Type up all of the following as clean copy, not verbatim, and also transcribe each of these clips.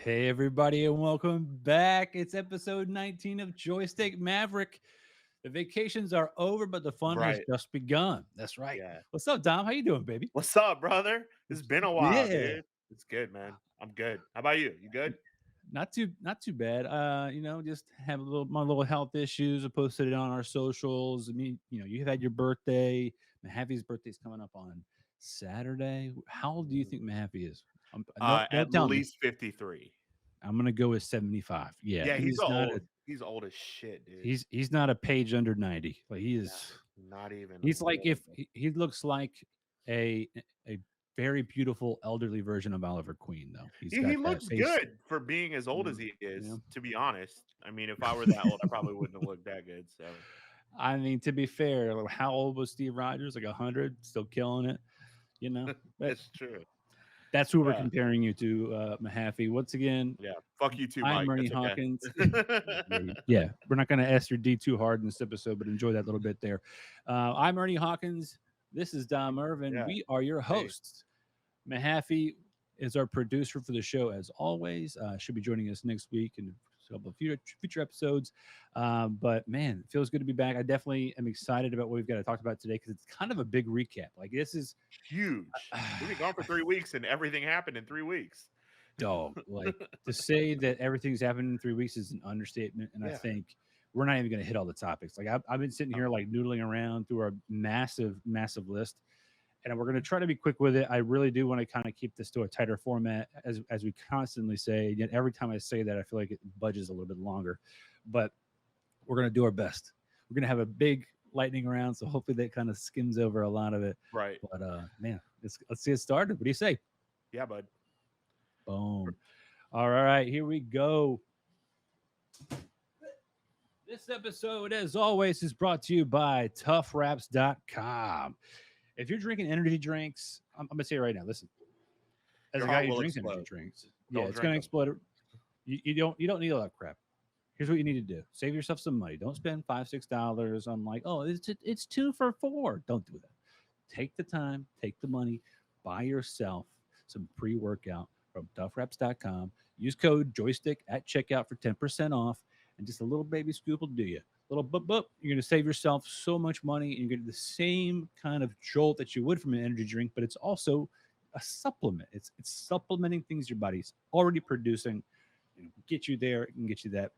Hey, everybody, and welcome back. It's episode 19 of Joystick Maverick. The vacations are over, but the fun has Right. just begun. That's right. Yeah. What's up, Dom? How you doing, baby? What's up, brother? It's been a while, Yeah, dude. It's good, man. I'm good. How about you? You good? not too bad. Just have my little health issues. I posted it on our socials. I mean, you've had your birthday. Mahaffey's birthday's coming up on Saturday. How old do you think Mahaffey is? No, At don't tell me. least 53. I'm gonna go with 75. Yeah, Yeah, he's he's not old. a He's old as shit, dude. he's not a page under 90. Like he No, is. not even a He's like little if bit. he looks like a very beautiful elderly version of Oliver Queen, though. He's He got that looks face. good for being as old as Mm, he yeah. is, to be honest. I mean, if I were that old, I probably wouldn't have looked that good. So I mean, to be fair, like, how old was Steve Rogers? Like 100, still killing it. You know, but it's true. that's who we're Yeah. comparing you to, Mahaffey. Once again, Yeah. Fuck you too, I'm Mike. Ernie That's okay. Hawkins. Yeah, we're not going to SRD too hard in this episode, but enjoy that little bit there. I'm Ernie Hawkins. This is Dom Irvin. Yeah. We are your Hey. hosts. Mahaffey is our producer for the show, as always. Should be joining us next week in a couple of future episodes. But man, it feels good to be back. I definitely am excited about what we've got to talk about today because it's kind of a big recap. Like this is Huge. We've been gone for 3 weeks and everything happened in 3 weeks. dog. Like to say that everything's happened in 3 weeks is an understatement, and I Yeah. think we're not even going to hit all the topics. Like I've been sitting here like noodling around through our massive list, and we're going to try to be quick with it. I really do want to kind of keep this to a tighter format, as we constantly say. Yet every time I say that, I feel like it budges a little bit longer, but we're going to do our best. We're going to have a big lightning round, so hopefully that kind of skims over a lot of it. Right. But man, let's get started. What do you say? Yeah, bud. Boom. All right, here we go. This episode, as always, is brought to you by toughraps.com. If you're drinking energy drinks, I'm going to say it right now. Listen, as Your a guy heart who will drinks energy explode. drinks, yeah, Don't it's going drink to them. explode. You don't need all that crap. Here's what you need to do: save yourself some money. Don't spend $5-6 on like, oh, it's 2 for $4. Don't do that. Take the time, take the money, buy yourself some pre-workout from toughraps.com. Use code joystick at checkout for 10% off, and just a little baby scoop will do you. Little boop. You're going to save yourself so much money, and you're going to get the same kind of jolt that you would from an energy drink, but it's also a supplement. It's supplementing things your body's already producing. Get you there and get you that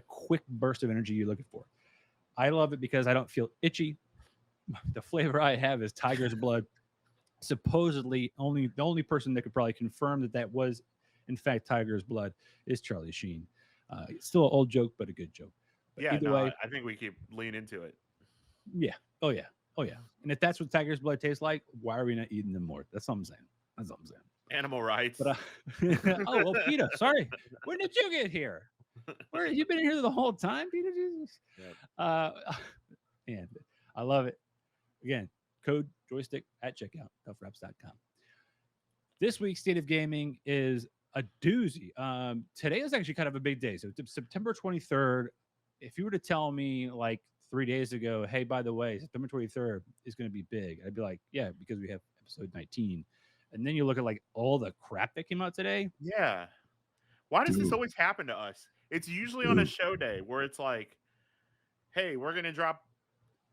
quick burst of energy you're looking for. I love it because I don't feel itchy. The flavor I have is tiger's blood. Supposedly, the only person that could probably confirm that was, in fact, tiger's blood is Charlie Sheen. It's still an old joke, but a good joke. But Yeah, either no, way, I think we keep lean into it. yeah, oh yeah. And if that's what tiger's blood tastes like, why are we not eating them more? That's what I'm saying. That's what I'm saying. Animal But rights. oh well, Peter, sorry. When did you get here? Where have you been here the whole time, Peter? Jesus. Yep. And I love it. Again, code joystick at checkout, toughraps.com. This week's State of Gaming is a doozy. Today is actually kind of a big day. So it's September 23rd. If you were to tell me like 3 days ago, hey, by the way, September 23rd is going to be big, I'd be like, yeah, because we have episode 19. And then you look at like all the crap that came out today. Yeah. Why does this Dude, always happen to us? It's usually on a dude. show day where it's like, hey, we're going to drop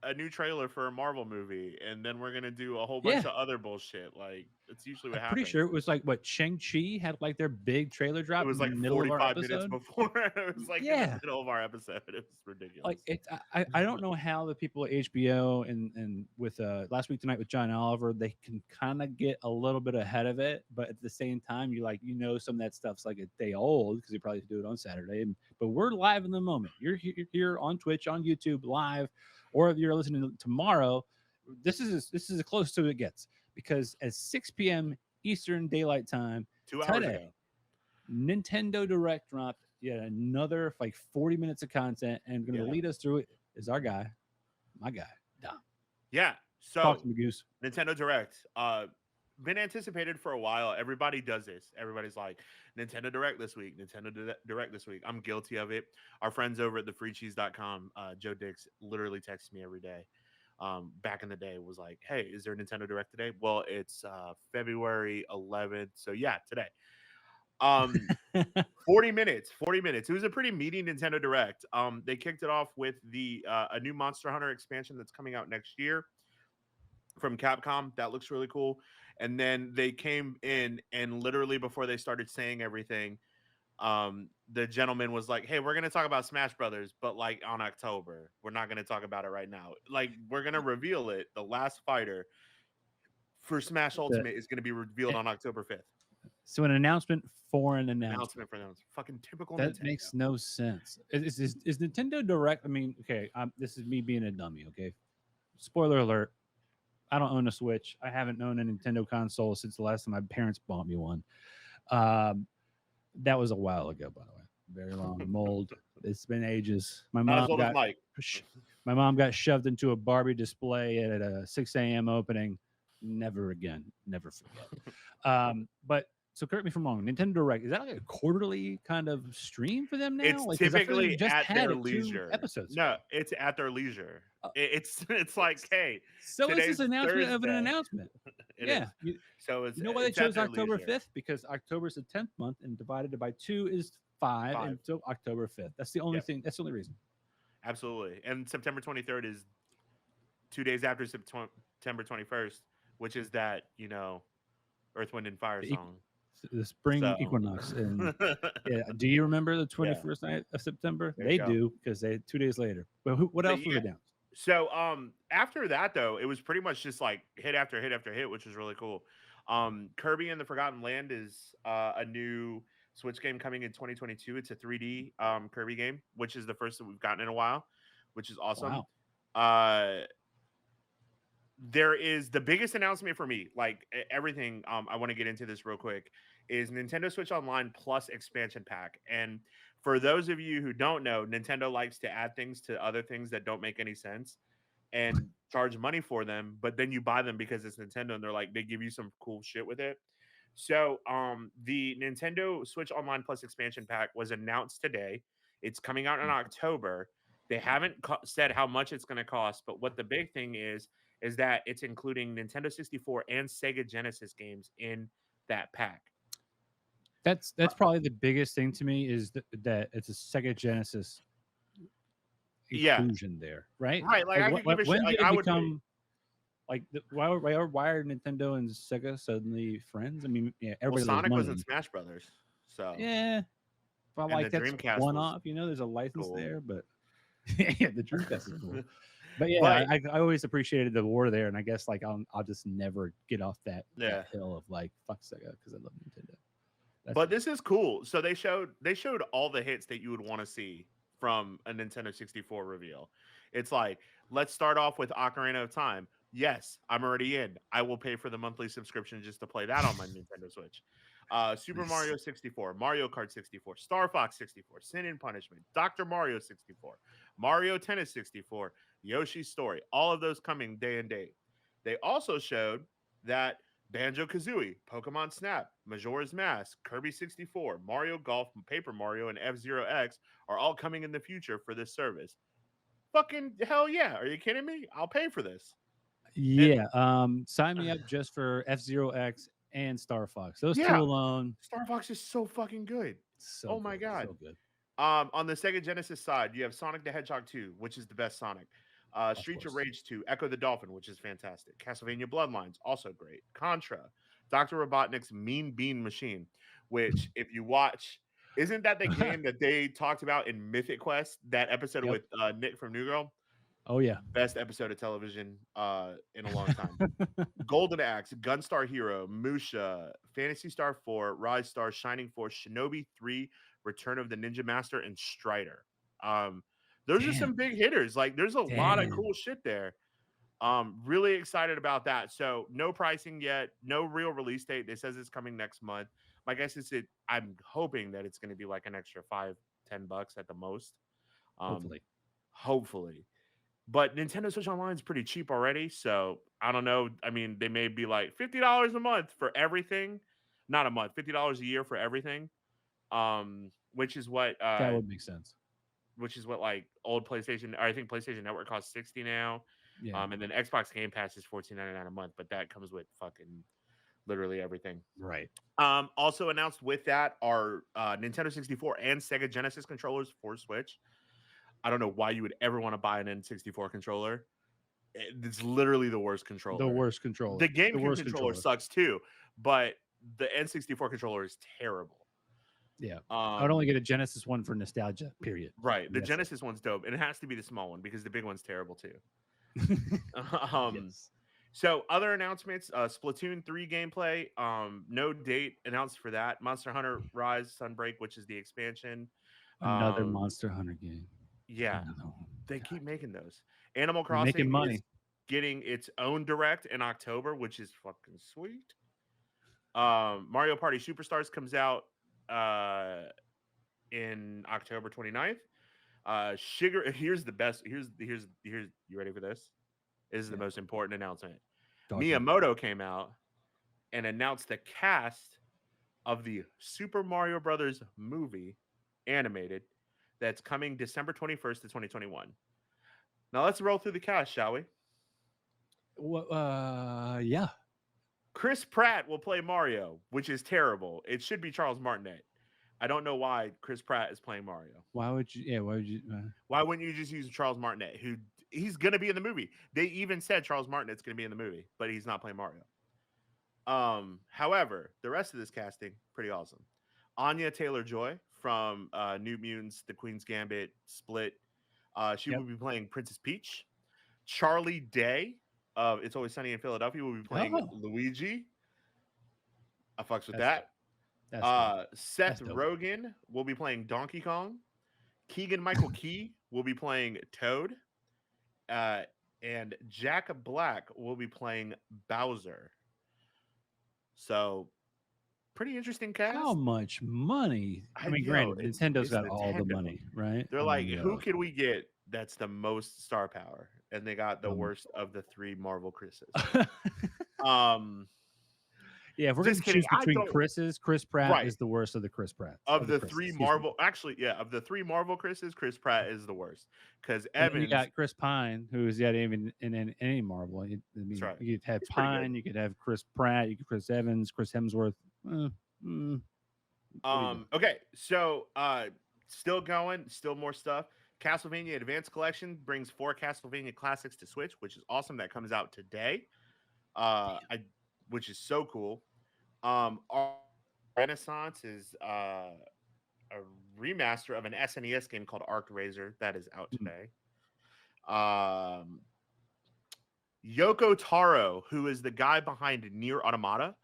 a new trailer for a Marvel movie, and then we're going to do a whole bunch Yeah. of other bullshit. Like, that's usually what I'm pretty happens. sure it was like what Shang-Chi had like their big trailer It drop was in the like middle of our 45 minutes episode. before. It was like in the Yeah. middle of our episode. It was Like ridiculous. it's I don't know how the people at HBO and with Last Week Tonight with John Oliver, they can kind of get a little bit ahead of it, but at the same time some of that stuff's like a day old because they probably do it on Saturday, but we're live in the moment. You're here on Twitch, on YouTube live, or if you're listening tomorrow, this is as close to it gets, because at 6 p.m. Eastern Daylight Time 2 hours today, ago. Nintendo Direct dropped yet another like 40 minutes of content, and going to Yeah. lead us through it is my guy, Dom. Yeah. Talk to So, me, Goose. Nintendo Direct. Been anticipated for a while. Everybody does this. Everybody's like, Nintendo Direct this week, Direct this week. I'm guilty of it. Our friends over at thefreecheese.com, Joe Dix, literally texts me every day. Back in the day was like, hey, is there a Nintendo Direct today? Well, it's February 11th. So yeah, today. Um, 40 minutes, 40 minutes. It was a pretty meaty Nintendo Direct. They kicked it off with the a new Monster Hunter expansion that's coming out next year from Capcom. That looks really cool. And then they came in and literally before they started saying everything, the gentleman was like, "Hey, we're gonna talk about Smash Brothers, but like on October. We're not gonna talk about it right now. Like we're gonna reveal it. The last fighter for Smash The- Ultimate is gonna be revealed on October 5th. so an announcement for an announcement. Announcement for them. Fucking typical That Nintendo. makes no sense. Is Nintendo Direct? I mean, okay, this is me being a dummy. Okay, spoiler alert. I don't own a Switch. I haven't owned a Nintendo console since the last time my parents bought me one. Um, that was a while ago, by the way. Very long. I'm old. It's been ages. Not as old as Mike. My mom got shoved into a Barbie display at a 6 a.m. opening. Never again. Never forget. But so correct me if I'm wrong. Nintendo Direct, is that like a quarterly kind of stream for them now? It's Like, 'cause I feel like typically we just at had their it 2 leisure. episodes No, ago. it's at their leisure. Uh, It's like, hey, So is today's this announcement of an Thursday. announcement? It Yeah. is. So You know why they it's at chose their October leisure. 5th? Because October is the 10th month and divided it by 2 is 5, Five. and so October 5th. That's the only Yep. thing. That's the only reason. Absolutely. And September 23rd is 2 days after September 21st, which is that, Earth, Wind, and Fire The, song. the spring So, equinox. And yeah, do you remember the Yeah. 21st night of September? There you They go. do because they 2 days later. But what But else was yeah. announced? So after that though, it was pretty much just like hit after hit after hit, which was really cool. Kirby and the Forgotten Land is a new Switch game coming in 2022. It's a 3D Kirby game, which is the first that we've gotten in a while, which is awesome. Wow. There is the biggest announcement for me, like everything. I want to get into this real quick. Is Nintendo Switch Online Plus expansion pack, and for those of you who don't know, Nintendo likes to add things to other things that don't make any sense and charge money for them, but then you buy them because it's Nintendo and they give you some cool shit with it. So the Nintendo Switch Online Plus expansion pack was announced today. It's coming out in October. They haven't said how much it's going to cost, but what the big thing is that it's including Nintendo 64 and Sega Genesis games in that pack. That's probably the biggest thing to me is that it's a Sega Genesis inclusion there, right? Right. Like I could give a shit. When Like did I it would become like why are Nintendo and Sega suddenly friends? I mean, yeah, well, everybody loves Sonic was in money. Smash Brothers. So Yeah, but and like the that's Dreamcast one was off. There's a license cool. there, but yeah, the Dreamcast is cool. But yeah, But- I always appreciated the war there, and I guess like I'll just never get off that hill of like fuck Sega because I love Nintendo. But this is cool. So they showed all the hits that you would want to see from a Nintendo 64 reveal. It's like, let's start off with Ocarina of Time. Yes, I'm already in. I will pay for the monthly subscription just to play that on my Nintendo Switch. Super Nice. Mario 64, Mario Kart 64, Star Fox 64, Sin and Punishment, Dr. Mario 64, Mario Tennis 64, Yoshi's Story. All of those coming day and date. They also showed that Banjo-Kazooie, Pokemon Snap, Majora's Mask, Kirby 64, Mario Golf, Paper Mario, and F-Zero X are all coming in the future for this service. Fucking hell yeah. Are you kidding me? I'll pay for this. Yeah, sign me up just for F-Zero X and Star Fox. Those two alone. Star Fox is so fucking good. So oh my god. So good. On the Sega Genesis side, you have Sonic the Hedgehog 2, which is the best Sonic. Streets of Rage 2, Echo the Dolphin, which is fantastic. Castlevania Bloodlines, also great. Contra, Dr. Robotnik's Mean Bean Machine, which if you watch, isn't that the game that they talked about in Mythic Quest, that episode with Nick from New Girl? Oh yeah. Best episode of television in a long time. Golden Axe, Gunstar Hero, Musha, Phantasy Star 4, Rise Star, Shining Force, Shinobi 3, Return of the Ninja Master, and Strider. Those are some big hitters. Like there's a lot of cool shit there. Really excited about that. So no pricing yet, no real release date. They says it's coming next month. My guess is I'm hoping that it's going to be like an extra $5-10 at the most. Hopefully. But Nintendo Switch Online is pretty cheap already, so I don't know. I mean, they may be like $50 a month for everything, not a month, $50 a year for everything. Which is what that would make sense. Which is what like old PlayStation, or I think PlayStation Network costs $60 now. Yeah. And then Xbox Game Pass is $14.99 a month, but that comes with fucking literally everything. Right. Also announced with that are Nintendo 64 and Sega Genesis controllers for Switch. I don't know why you would ever want to buy an N64 controller. It's literally the worst The controller. worst controller. The The GameCube worst controller controller. sucks too, but the N64 controller is terrible. Yeah. I would only Um, get a Genesis one for nostalgia, period. right. And The that's it. Genesis one's dope, and it has to be the small one because the big one's terrible too. um, Yes. so other announcements: Splatoon 3 gameplay. No date announced for that. Monster Hunter Rise Sunbreak, which is the expansion. Another Um, Monster Hunter game. yeah, Another one. they God, keep making those. Animal they're making Crossing is money. getting its own direct in October, which is fucking sweet. Mario Party Superstars comes out uh, in October 29th. Sugar. Here's the best. Here's. You ready for this? This is the Yeah. most important announcement. Talk to me. Miyamoto came out and announced the cast of the Super Mario Brothers movie animated that's coming December 21st to 2021. Now let's roll through the cast, shall we? Yeah. Chris Pratt will play Mario, which is terrible. It should be Charles Martinet. I don't know why Chris Pratt is playing Mario. Why would you? Yeah. Why would you? Why wouldn't you just use Charles Martinet, who he's going to be in the movie? They even said Charles Martinet's going to be in the movie, but he's not playing Mario. However, the rest of this casting pretty awesome. Anya Taylor-Joy from New Mutants, The Queen's Gambit, Split. She Yep. will be playing Princess Peach. Charlie Day of It's Always Sunny in Philadelphia will be playing Oh, Luigi. I fucks with that's dope. that. That's dope. Seth That's dope. Rogen will be playing Donkey Kong. Keegan Michael Key will be playing Toad. Uh, and Jack Black will be playing Bowser. So pretty interesting How cast. much money? I mean, Yo, granted, it's Nintendo's it's got all the Nintendo. money, right? They're I like, mean, who can we get that's the most star power? And they got the um, worst of the three Marvel Chris's. Um, yeah, if we're going just to kidding. choose I between don't. Chris's, Chris Pratt Right. is the worst of the Chris Pratt Of of the the Chris's. three Excuse me. Marvel, actually, yeah, of the three Marvel Chris's, Chris Pratt is the worst because And then you Evans. got Chris Pine, who is yet even in any Marvel. I That's mean, right. you could have He's pretty good. Pine, you could have Chris Pratt, you could Chris Evans, Chris Hemsworth. Uh, mm, what are you doing? Okay, so still going, still more stuff. Castlevania Advanced Collection brings 4 Castlevania classics to Switch, which is awesome. That comes out today. I which is so cool. Our Renaissance is a remaster of an SNES game called Arc Razor that is out Mm, today. Um, Yoko Taro, who is the guy behind Near Automata,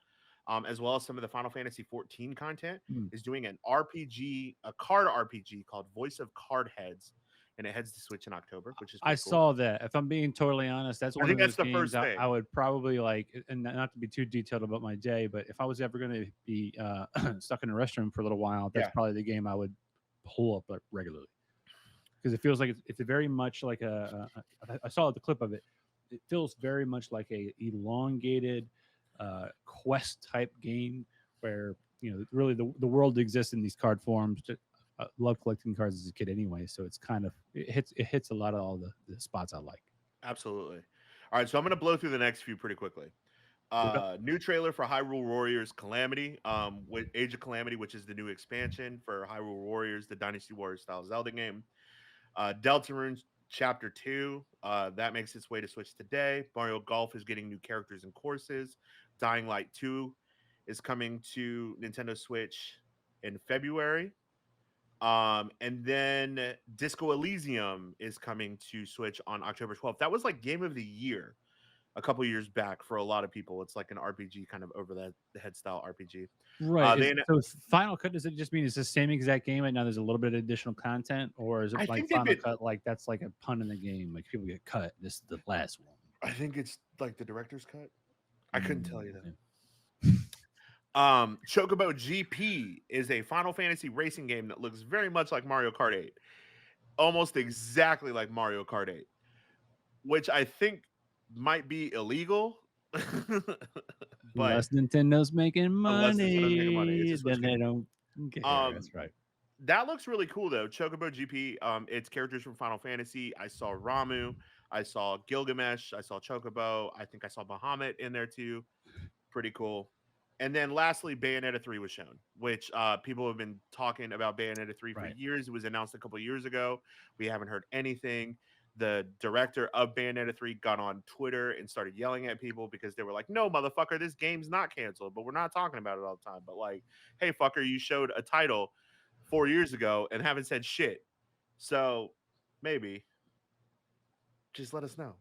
as well as some of the Final Fantasy 14 content, mm. is doing an RPG, a card RPG called Voice of Card Heads, and it heads to Switch in October, which is I pretty cool. saw that. If I'm being totally honest, that's I one think of that's those the games first I thing. would probably like, and not to be too detailed about my day, but if I was ever going to be stuck in a restroom for a little while, that's Yeah, probably the game I would pull up like, regularly because it feels like it's very much like I saw the clip of it. It feels very much like a elongated quest type game where really the world exists in these card forms. Love collecting cards as a kid anyway, so it's kind of it hits a lot of all the spots I like. absolutely. All right, so I'm gonna blow through the next few pretty quickly. Do it up. New trailer for Hyrule Warriors Calamity, with Age of Calamity, which is the new expansion for Hyrule Warriors, the Dynasty Warriors style Zelda game. Deltarune Chapter 2, that makes its way to Switch today. Mario Golf is getting new characters and courses. Dying Light 2 is coming to Nintendo Switch in February. And then Disco Elysium is coming to Switch on October 12th. That was like Game of the Year a couple years back for a lot of people. It's like an RPG kind of over the head style RPG. Right. They So Final Cut, does it just mean it's the same exact game and now there's a little bit of additional content, or is it I like think they've Final been Cut like that's like a pun in the game, like people get cut? This is the last one. I think it's like the director's cut. I couldn't tell you that. Mm, Chocobo GP is a Final Fantasy racing game that looks very much like Mario Kart 8. Almost exactly like Mario Kart 8, which I think might be illegal. But Unless Nintendo's making unless Nintendo's making money, it's a money, Switch then they game. don't care. Um, That's right. that looks really cool though. Chocobo GP. It's characters from Final Fantasy. I saw Ramu. I saw Gilgamesh. I saw Chocobo. I think I saw Bahamut in there too. Pretty cool. And then lastly, Bayonetta 3 was shown, which people have been talking about Bayonetta 3 for Right. years. It was announced a couple years ago. We haven't heard anything. The director of Bayonetta 3 got on Twitter and started yelling at people because they were like, no, motherfucker, this game's not canceled, but we're not talking about it all the time. But like, hey, fucker, you showed a title 4 years ago and haven't said shit. So maybe just let us know.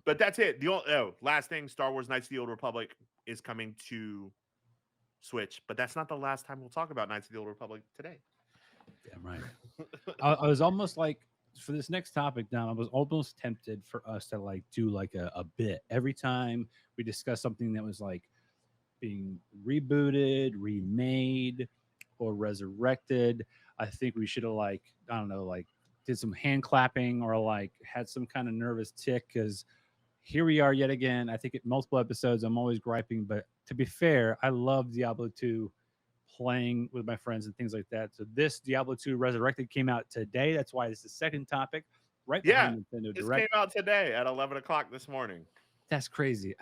But that's it. Last thing, Star Wars Knights of the Old Republic is coming to Switch, but that's not the last time we'll talk about Knights of the Old Republic today. Damn right. I was almost like for this next topic now, I was almost tempted for us to like do like a bit every time we discuss something that was like being rebooted, remade, or resurrected. I think we should have like I don't know like did some hand clapping or like had some kind of nervous tick because here we are yet again. I think at multiple episodes I'm always griping, but to be fair, I love Diablo 2 playing with my friends and things like that. So this Diablo 2 Resurrected came out today. That's why it's the second topic, right Yeah, behind Nintendo this Direct. came out today at 11 o'clock this morning. That's crazy.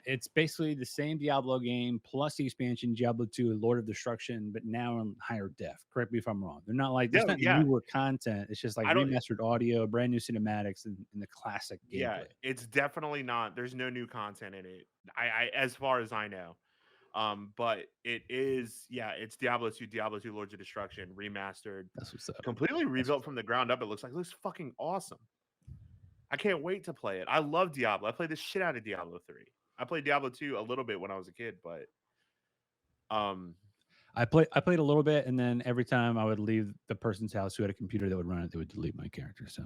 It's basically the same Diablo game plus the expansion Diablo 2 and Lord of Destruction, but now in higher def. Correct me if I'm wrong. They're not like there's No, not yeah, newer content. It's just like I don't. remastered audio, brand new cinematics, and the classic Yeah, gameplay. it's definitely not. There's no new content in it. As far as I know. But it is, yeah, it's Diablo 2, Diablo 2 Lords of Destruction remastered, That's what's up. completely That's rebuilt what's up. from the ground up. It looks fucking awesome. I can't wait to play it. I love Diablo. I played the shit out of Diablo 3. I played Diablo 2 a little bit when I was a kid, but um I played a little bit, and then every time I would leave the person's house who had a computer that would run it, they would delete my character. So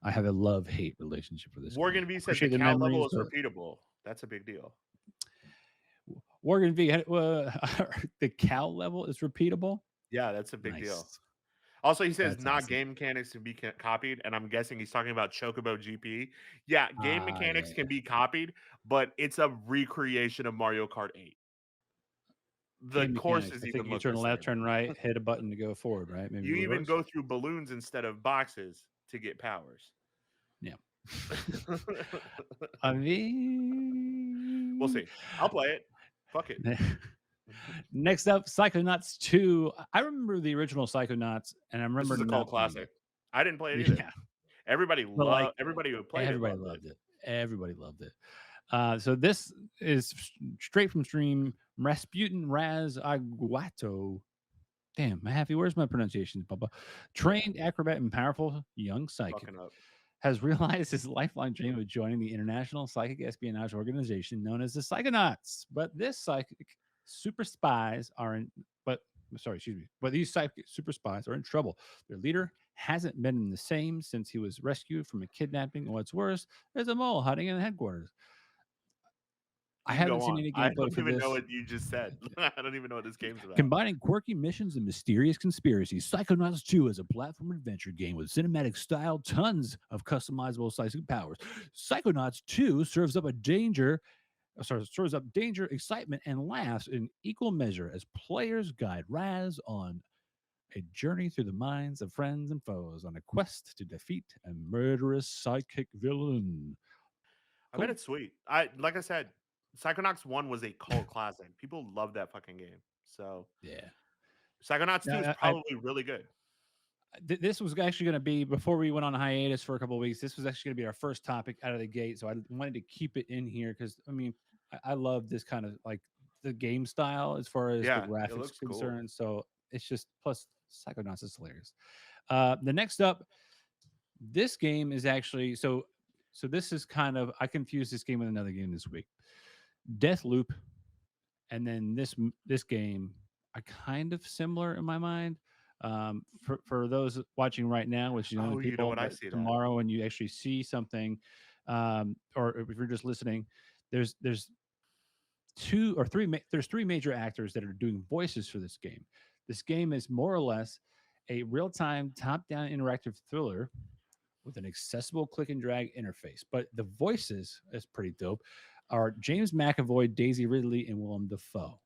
I have a love hate relationship with this game. Morgan V said the Appreciate the cow level memories, is but repeatable. That's a big deal. Morgan V, the cow level is repeatable. Yeah, that's a big deal. Nice. Also, he says That's not awesome. game mechanics can be copied, and I'm guessing he's talking about Chocobo GP. Yeah, game Ah, mechanics yeah. can be copied, but it's a recreation of Mario Kart 8. The Game mechanics. courses I think even you look turn the left, same. turn right, hit a button to go forward, right? Maybe You even reverse. go through balloons instead of boxes to get powers. Yeah. We'll I mean, see. I'll play it. Fuck it. next up, Psychonauts 2. I remember the original Psychonauts, and I This remember is a cult not playing classic. I didn't play it it. either. Yeah, but like Everybody who played it everybody loved it. loved it. Everybody loved it. So this is straight from stream. Rasputin Raz Aguato. Damn, Happy, where's my pronunciations, Bubba? Trained acrobat and powerful young psychic Fucking up. has realized his lifelong dream of joining the international psychic espionage organization known as the Psychonauts. But this psychic super spies are in, but sorry, excuse me, but these psychic super spies are in trouble. Their leader hasn't been the same since he was rescued from a kidnapping. And what's worse, there's a mole hiding in the headquarters. I You can go haven't seen on. any I gameplay don't for even know this. what you just said. I don't even know what this game's about. Combining quirky missions and mysterious conspiracies, Psychonauts 2 is a platform adventure game with cinematic style, tons of customizable psychic powers. Psychonauts 2 serves up danger, excitement, and laughs in equal measure as players guide Raz on a journey through the minds of friends and foes on a quest to defeat a murderous psychic villain. I bet Cool. it's sweet. Like I said, Psychonauts 1 was a cult classic. People love that fucking game. So Yeah. Psychonauts 2 is Now, probably really good. this was actually going to be before we went on hiatus for a couple of weeks. This was actually going to be our first topic out of the gate, so I wanted to keep it in here because I mean I love this kind of like the game style as far as the Yeah, it graphics looks cool. concerned. So it's just plus Psychonauts is hilarious. The next up, this game is actually so this is kind of I confused this game with another game this week, Deathloop, and then this game are kind of similar in my mind. For those watching right now, which you know Oh, you know people, what? I but see that. tomorrow when you actually see something, or if you're just listening, there's two or three. There's three major actors that are doing voices for this game. This game is more or less a real-time top-down interactive thriller with an accessible click and drag interface. But the voices is pretty dope. Are James McAvoy, Daisy Ridley, and Willem Dafoe.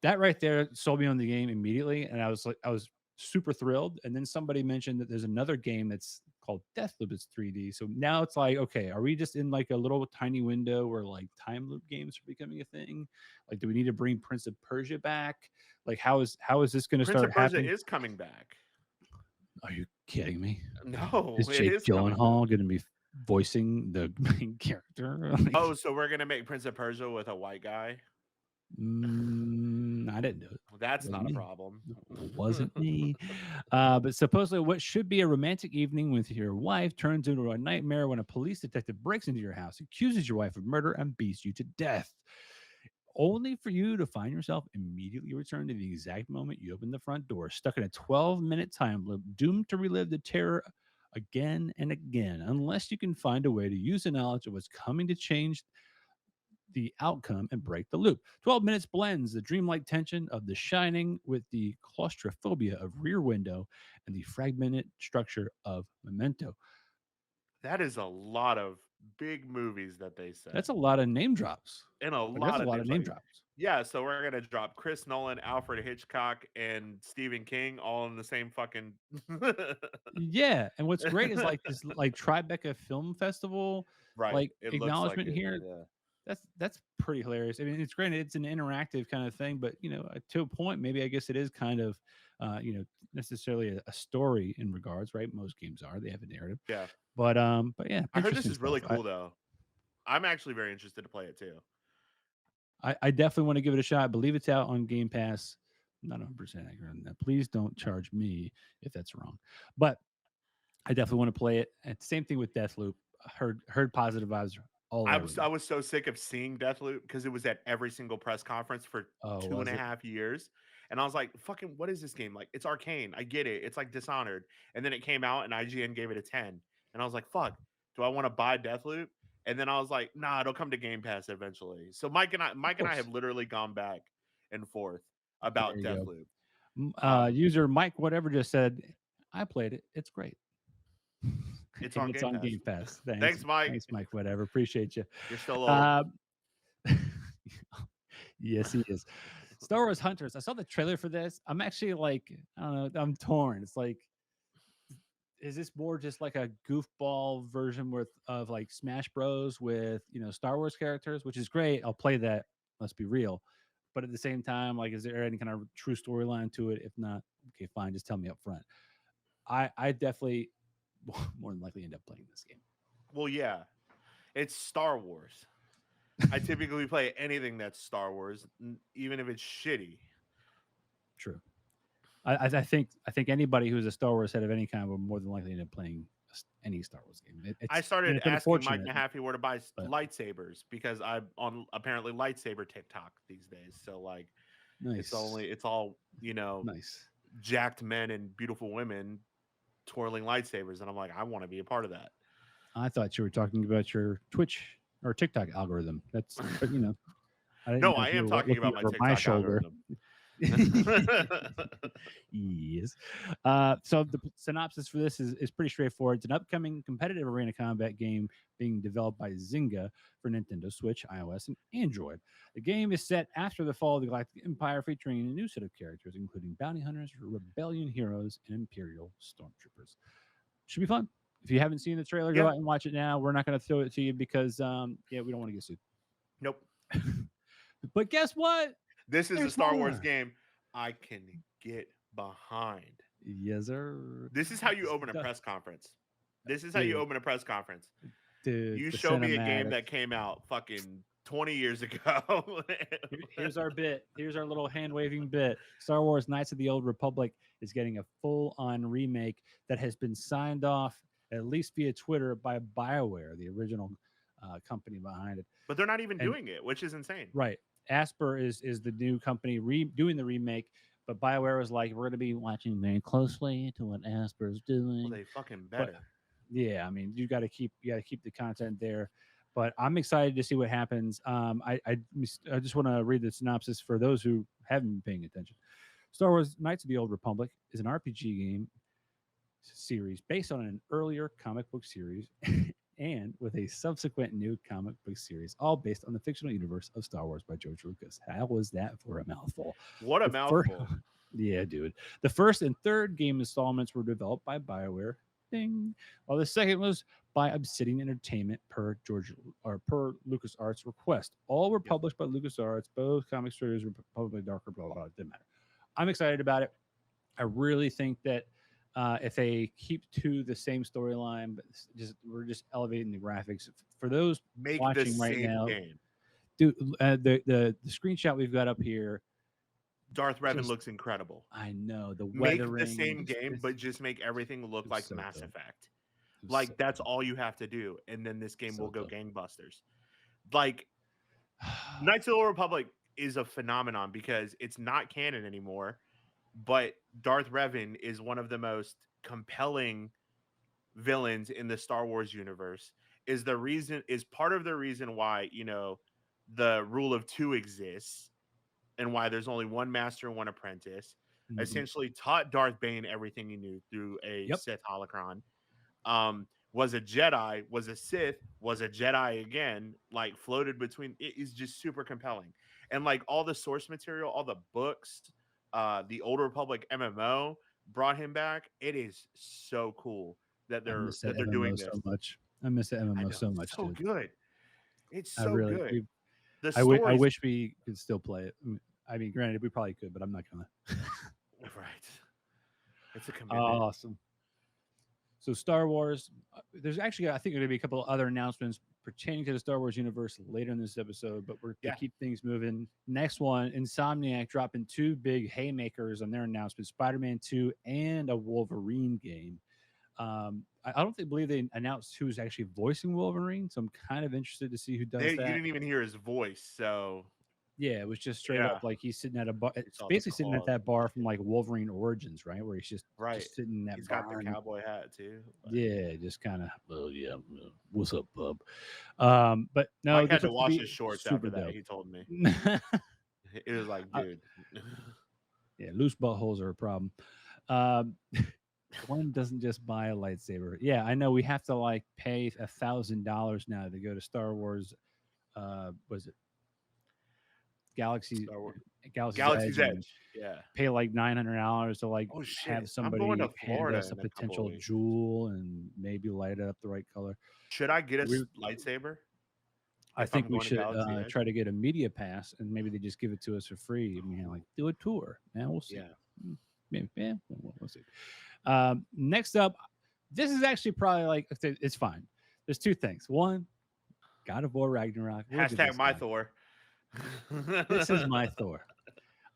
That right there sold me on the game immediately, and I was super thrilled. And then somebody mentioned that there's another game that's called Deathloop. It's 3D. So now it's like, okay, are we just in like a little tiny window where like time loop games are becoming a thing? Like, do we need to bring Prince of Persia back? Like, how is this going to Prince start of Persia happening? is coming back. Are you kidding me? No, Is it Jake is coming back. Gyllenhaal going to be voicing the main character? Like, Oh, so we're gonna make Prince of Persia with a white guy? I didn't do it. That's Wasn't not a me. problem. Wasn't me. But supposedly, what should be a romantic evening with your wife turns into a nightmare when a police detective breaks into your house, accuses your wife of murder, and beats you to death. Only for you to find yourself immediately returned to the exact moment you opened the front door, stuck in a 12-minute time loop, doomed to relive the terror again and again, unless you can find a way to use the knowledge of what's coming to change the outcome and break the loop. 12 minutes blends the dreamlike tension of The Shining with the claustrophobia of Rear Window and the fragmented structure of Memento. That is a lot of big movies that they said, That's a lot of name drops. and a Like, that's lot a of lot of names. name Like, drops. yeah, so we're gonna drop Chris Nolan, Alfred Hitchcock, and Stephen King all in the same fucking. Yeah, and what's great is like this like Tribeca Film Festival Right, like it looks like acknowledgement it. here. Yeah, That's pretty hilarious. I mean, it's granted it's an interactive kind of thing, but to a point, maybe I guess it is kind of necessarily a story in regards, right? Most games are they have a narrative, yeah. but yeah, I heard this interesting is stuff. really cool though. I'm actually very interested to play it too. I definitely want to give it a shot. I believe it's out on Game Pass. I'm not 100% accurate on that. Please don't charge me if that's wrong, but I definitely want to play it. And same thing with Deathloop. Heard positive vibes all I over was that. I was so sick of seeing Deathloop because it was at every single press conference for Oh, two and was a it? half years. And I was like, fucking, what is this game? Like, it's arcane. I get it. It's like Dishonored. And then it came out and IGN gave it a 10. And I was like, fuck, do I want to buy Deathloop? And then I was like, nah, it'll come to Game Pass eventually. So Of Mike and I have course. literally gone back and forth There about you go. Deathloop. Um, User Mike whatever just said, I played it. It's great. it's And on it's Game on Pass. Game Pass. Thanks. Thanks, Mike. Thanks, Mike. Whatever. Appreciate you. You're still old. Uh, yes, he is. Star Wars Hunters. I saw the trailer for this. I'm actually like, I don't know. I'm torn. It's like, is this more just like a goofball version of like Smash Bros with Star Wars characters, which is great. I'll play that. Let's be real. But at the same time, like, is there any kind of true storyline to it? If not, okay, fine. Just tell me up front. I definitely more than likely end up playing this game. Well, yeah, it's Star Wars. I typically play anything that's Star Wars, even if it's shitty. True. I think anybody who's a Star Wars head of any kind will more than likely end up playing any Star Wars game. I It's and started it's asking Mike unfortunate, Nahaffey where to buy but lightsabers because I'm on apparently lightsaber TikTok these days. So like, nice, it's all nice. jacked men and beautiful women twirling lightsabers, and I'm like, I want to be a part of that. I thought you were talking about your Twitch or TikTok algorithm. But I didn't No, know I if you am were talking looking about my over my TikTok shoulder. algorithm. Yes. So the synopsis for this is pretty straightforward. It's an upcoming competitive arena combat game being developed by Zynga for Nintendo Switch, iOS, and Android. The game is set after the fall of the Galactic Empire, featuring a new set of characters, including bounty hunters, rebellion heroes, and Imperial stormtroopers. Should be fun. If you haven't seen the trailer, go Yeah. out and watch it now. We're not going to throw it to you because, we don't want to get sued. Nope. But guess what? This is a There's Star Wars more. game I can get behind. Yes, sir. This is how you open a press conference. This is how you Dude. open a press conference. Dude, You the show me a game cinematic. that came out fucking 20 years ago. Here's our bit. Here's our little hand waving bit. Star Wars Knights of the Old Republic is getting a full on remake that has been signed off, at least via Twitter, by BioWare, the original company behind it. But they're not even And- doing it, which is insane. Right. Asper is the new company doing the remake, but BioWare was like, we're going to be watching very closely to what Asper's doing. Well, they fucking better. Yeah, I mean, you got to keep the content there. But I'm excited to see what happens. I just want to read the synopsis for those who haven't been paying attention. Star Wars: Knights of the Old Republic is an RPG game series based on an earlier comic book series and with a subsequent new comic book series, all based on the fictional universe of Star Wars by George Lucas. How was that for a mouthful? What a The mouthful. Yeah, dude. The first and third game installments were developed by BioWare, Ding. While the second was by Obsidian Entertainment per LucasArts request. All were Yep. published by LucasArts. Both comic stories were publicly darker. Blah blah blah. It didn't matter. I'm excited about it. I really think that if they keep to the same storyline, but we're just elevating the graphics for those Make the watching right same now. game. Dude, the screenshot we've got up here. Darth Revan Just- looks incredible. I know the Make weathering. the same just- game, it's- but just make everything look it's like so Mass dope. Effect. it's Like so that's dope. all you have to do, and then this game So will go dope. gangbusters. Like Knights of the Old Republic is a phenomenon because it's not canon anymore, but Darth Revan is one of the most compelling villains in the Star Wars universe. Is part of the reason why the rule of two exists and why there's only one master and one apprentice. Mhm. Essentially taught Darth Bane everything he knew through a Yep. Sith holocron. Was a Jedi, was a Sith, was a Jedi again, like floated between. It is just super compelling. And like all the source material, all the books, the Old Republic MMO brought him back. It is so cool that I they're miss that doing MMO this. so much. I miss the I MMO know, so much, so dude. good. It's I so really, good. The I story, wish we could still play it. I mean, granted, we probably could, but I'm not gonna. right. It's a commitment. Awesome. So Star Wars, there's actually I think going to be a couple of other announcements pertaining to the Star Wars universe later in this episode, but we're Yeah. to keep things moving. Next one, Insomniac dropping two big haymakers on their announcement: Spider-Man 2 and a Wolverine game. I don't believe they announced who's actually voicing Wolverine, so I'm kind of interested to see who does You that. didn't even hear his voice, so Yeah, it was just straight Yeah. up like he's sitting at a bar. It's saw the basically sitting at claws. that bar from like Wolverine Origins, right? Where he's just Right. sitting in that he's bar. got the and- cowboy hat too. Like, Yeah, just kind of. Oh yeah, what's up, bub? But no, Mike had this to looks wash be his shorts super after that. dope. He told me Yeah, it was like, dude, loose buttholes are a problem. Um, one doesn't just buy a lightsaber. Yeah, I know we have to like pay $1,000 now to go to Star Wars. Was it Galaxy? Star Wars. Galaxy's Edge. and Edge. Yeah. Pay like $900 to like Oh, shit. have I'm somebody going to hand Florida us a in a couple potential weeks. jewel and maybe light it up the right color. Should I get a We- lightsaber? I If think I'm we going to should Galaxy Edge? try to get a media pass and maybe they just give it to us for free. I mean, like do a tour. Now we'll see. Yeah. Maybe, yeah, we'll see. Next up, this is actually probably like it's fine. There's two things. One, God of War Ragnarok. Look at Hashtag this my guy. Thor. This is my Thor.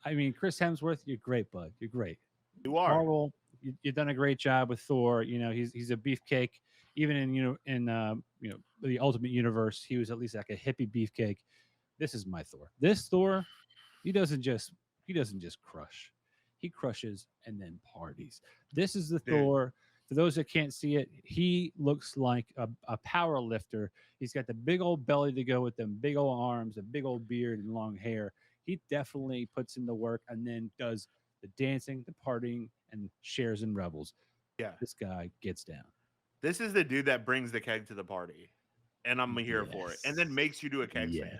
I mean, Chris Hemsworth, you're great, bud. You're great. You are. Marvel, you've done a great job with Thor. You know, he's a beefcake. Even in the Ultimate Universe, he was at least like a hippie beefcake. This is my Thor. This Thor, he doesn't just crush. He crushes and then parties. This is the Dude. Thor. For those that can't see it, he looks like a power lifter. He's got the big old belly to go with them, big old arms, a big old beard, and long hair. He definitely puts in the work and then does the dancing, the partying, and shares and revels. Yeah. This guy gets down. This is the dude that brings the keg to the party. And I'm here for it. And then Yes. makes you do a keg stand.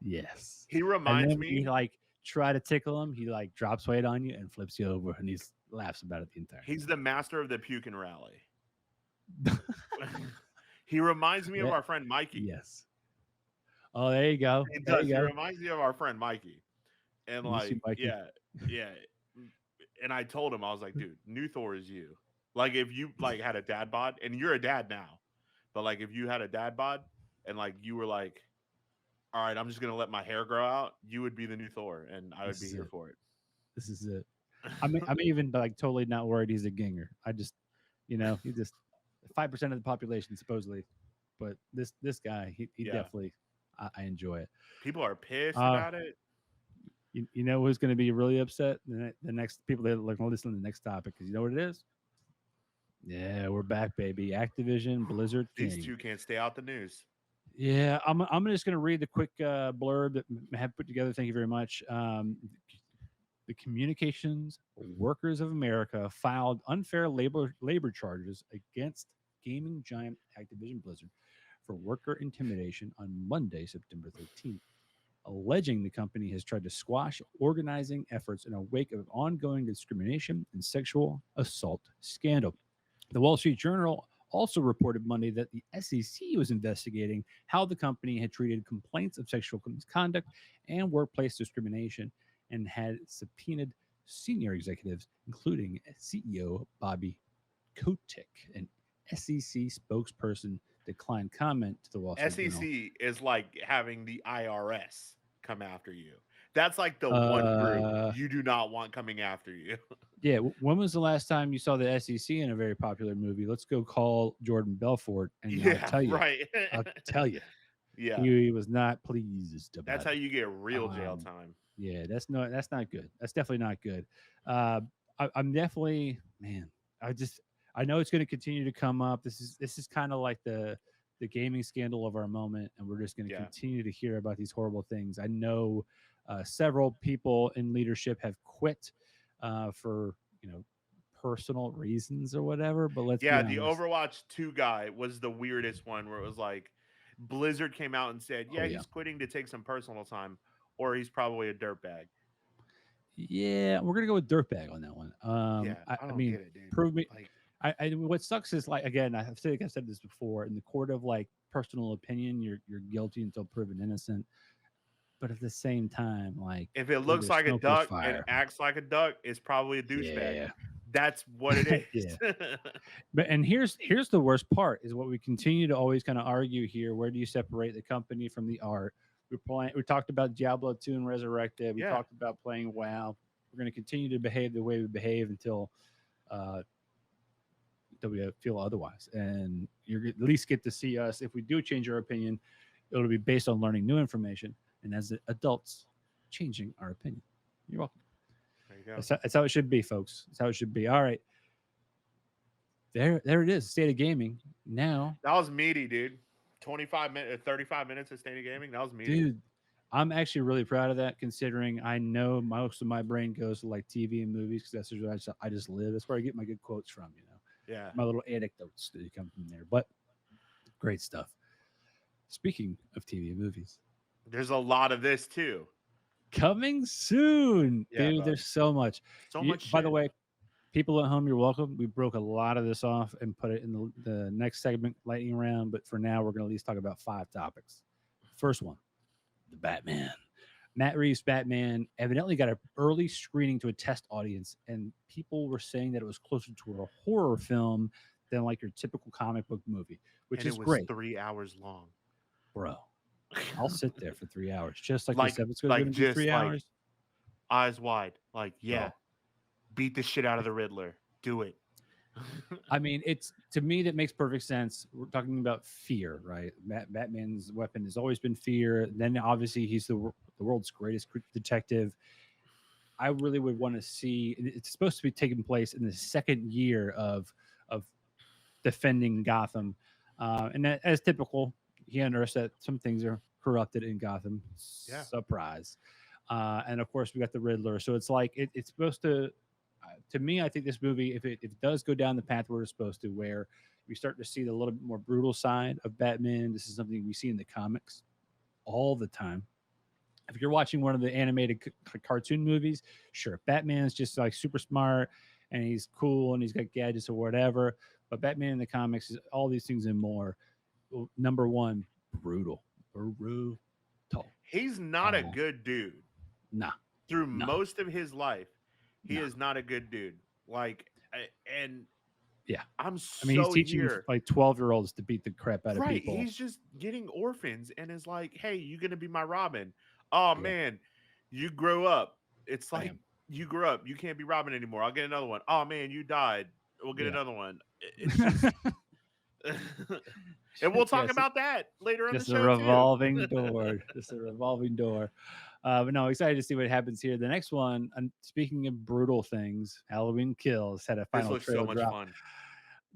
Yes. He And reminds then me. he like try to tickle him. He like drops weight on you and flips you over, and he laughs about it the entire. He's the master of the puke and rally. He reminds me of Yeah. our friend Mikey. Yes. Oh, there you go. It There does. you He go. reminds me of our friend Mikey. And Miss you, like, Mikey. yeah. And I told him, I was like, dude, new Thor is you. Like, if you like had a dad bod, and you're a dad now, but like if you had a dad bod and like you were like, all right, I'm just gonna let my hair grow out, you would be the new Thor, and I would This be is here it. for it. This is it. I'm even like totally not worried he's a ginger. I just, he just 5% of the population supposedly, but this guy, he Yeah. definitely, I enjoy it. People are pissed Uh, about it. You know who's going to be really upset? The next people that are going to listen to the next topic, because you know what it is? Yeah, we're back, baby. Activision Blizzard King. These two can't stay out the news. Yeah, I'm just going to read the quick blurb that I have put together. Thank you very much. The Communications Workers of America filed unfair labor charges against gaming giant Activision Blizzard for worker intimidation on Monday, September 13th, alleging the company has tried to squash organizing efforts in a wake of ongoing discrimination and sexual assault scandal. The Wall Street Journal also reported Monday that the SEC was investigating how the company had treated complaints of sexual misconduct and workplace discrimination and had subpoenaed senior executives, including CEO Bobby Kotick. An SEC spokesperson declined comment to the Wall Street Journal. SEC is like having the IRS come after you. That's like the one group Uh, you do not want coming after you. yeah. When was the last time you saw the SEC in a very popular movie? Let's go call Jordan Belfort, and Yeah, right. I'll tell you, Yeah, he was not pleased that's about how it. you get real jail Um, time. yeah, that's not good. That's definitely not good. Uh, I'm definitely, man. I just I know it's going to continue to come up. This is kind of like the gaming scandal of our moment, and we're just going to Yeah. continue to hear about these horrible things. I know several people in leadership have quit for personal reasons or whatever. But let's be Yeah, the honest. Overwatch 2 guy was the weirdest one where it was like Blizzard came out and said, Oh "Yeah, yeah, he's quitting to take some personal time or he's probably a dirtbag." yeah. We're gonna go with dirtbag on that one. Yeah, I I don't mean, get it, dude. prove me. Like What sucks is like again, think I've said this before. In the court of like personal opinion, you're guilty until proven innocent. But at the same time, like if it where looks there's like a smoke, there's duck and fire. acts like a duck, it's probably a douchebag. Yeah, That's what it yeah. is. But and here's the worst part is what we continue to always kind of argue here. Where do you separate the company from the art? We talked about Diablo 2 and Resurrected. We Yeah. talked about playing WoW. We're going to continue to behave the way we behave uh, until we feel otherwise. And you at least get to see us. If we do change our opinion, it'll be based on learning new information and as adults changing our opinion. You're welcome. There you go. That's how it should be, folks. That's how it should be. All right. There it is. State of gaming. Now, That was meaty, dude. 25 minutes, 35 minutes of State of Gaming. That was meaty. dude, I'm actually really proud of that considering I know most of my brain goes to like TV and movies because that's where I just live. That's where I get my good quotes from, Yeah. my little anecdotes that come from there. But great stuff. Speaking of TV and movies, There's a lot of this too. coming soon, Yeah, dude. bud. There's so much. So much By the shit. way, people at home, you're welcome. We broke a lot of this off and put it in the next segment, lightning round. But for now, we're going to at least talk about 5 topics. First one, the Batman. Matt Reeves' Batman evidently got an early screening to a test audience, and people were saying that it was closer to a horror film than like your typical comic book movie, which And it is was great, 3 hours long. bro. I'll sit there for 3 hours, just like like, this episode's going to be just 3 hours, eyes wide. Like, yeah, bro. beat the shit out of the Riddler. Do it. I mean, it's to me that makes perfect sense. We're talking about fear, right? Batman's weapon has always been fear. Then obviously he's the world's greatest detective. I really would want to see. It's supposed to be taking place in the second year of defending Gotham, and as typical, he unearths that some things are corrupted in Gotham. Yeah. Surprise, and of course we got the Riddler. So it's like it's supposed to. To me, I think this movie, if it does go down the path where it's supposed to, where we start to see the little bit more brutal side of Batman, this is something we see in the comics all the time. If you're watching one of the animated cartoon movies, sure, Batman's just like super smart and he's cool and he's got gadgets or whatever. But Batman in the comics is all these things and more. Number one, brutal. Brutal. He's not a good dude. Nah, Through nah, most of his life, he nah. is not a good dude. Like, and Yeah. I'm I mean, he's so teaching here. like 12-year-olds to beat the crap out of Right. people. He's just getting orphans and is like, hey, you going to be my Robin. Oh, Yeah. man, you grow up. It's like, Bam. you grew up. You can't be Robin anymore. I'll get another one. Oh, man, you died. We'll get Yeah. another one. It's just. And we'll talk Yes, about that later on the just a show, revolving too. door. Just a revolving door. But no, excited to see what happens here. The next one, and speaking of brutal things, Halloween Kills had a This final looks so trailer much drop. fun.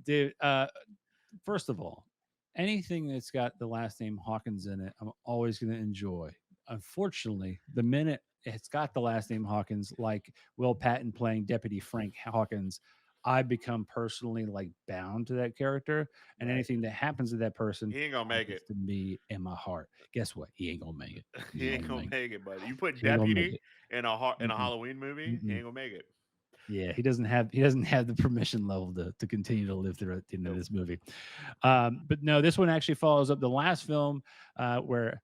Dude, first of all, anything that's got the last name Hawkins in it, I'm always going to enjoy. Unfortunately, the minute it's got the last name Hawkins, like Will Patton playing Deputy Frank Hawkins, I become personally like bound to that character, and Right. anything that happens to that person He ain't gonna make happens it. to me in my heart. Guess what? He ain't gonna make it. He He ain't ain't gonna gonna make it. make it, buddy. You put He ain't gonna make Deputy it. in a Mm-mm, Halloween movie, he mm-mm. ain't gonna make it. Yeah, he doesn't have the permission level to continue to live through at the end of Nope. this movie. But no, this one actually follows up the last film, where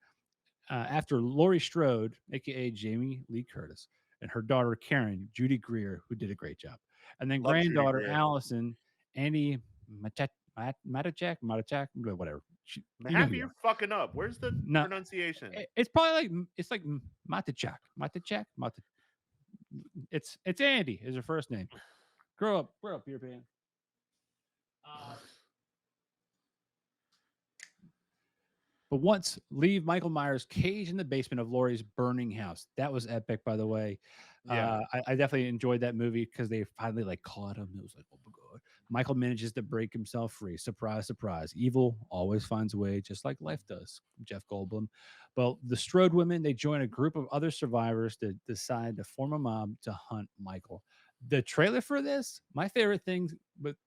after Laurie Strode, aka Jamie Lee Curtis, and her daughter Karen, Judy Greer, who did a great job, and then Love Judy granddaughter Greer. Allison, Andy Matachak, whatever. You know Half who of you you are. fucking up. Where's the No, pronunciation? it's probably like Matachak. It's Andy is her first name. Grow up, Peter Pan. Uh, But once leave Michael Myers caged in the basement of Laurie's burning house. That was epic, by the way. Yeah. I definitely enjoyed that movie because they finally like caught him. It was like, oh my god. Michael manages to break himself free. Surprise, surprise. Evil always finds a way, just like life does. Jeff Goldblum. Well, the Strode women, they join a group of other survivors to decide to form a mob to hunt Michael. The trailer for this, my favorite thing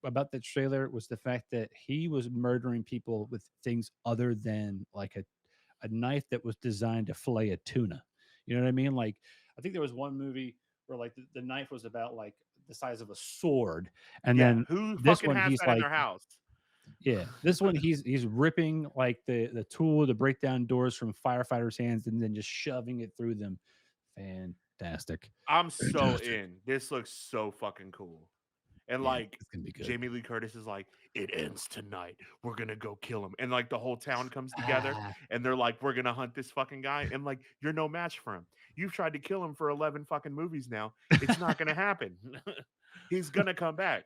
about the trailer was the fact that he was murdering people with things other than like a knife that was designed to fillet a tuna. You know what I mean? Like, I think there was one movie where like the knife was about like the size of a sword, and Yeah. then Who this fucking one has he's that in like, their house? yeah, this one he's ripping like the tool to break down doors from firefighters' hands and then just shoving it through them. Fantastic, I'm so fantastic. in. This looks so fucking cool. And Yeah, like it's gonna be good. Jamie Lee Curtis is like, it ends tonight. We're gonna go kill him. And like the whole town comes together Ah, and they're like, we're gonna hunt this fucking guy. And like, you're no match for him. You've tried to kill him for 11 fucking movies now. It's not gonna happen. He's gonna come back.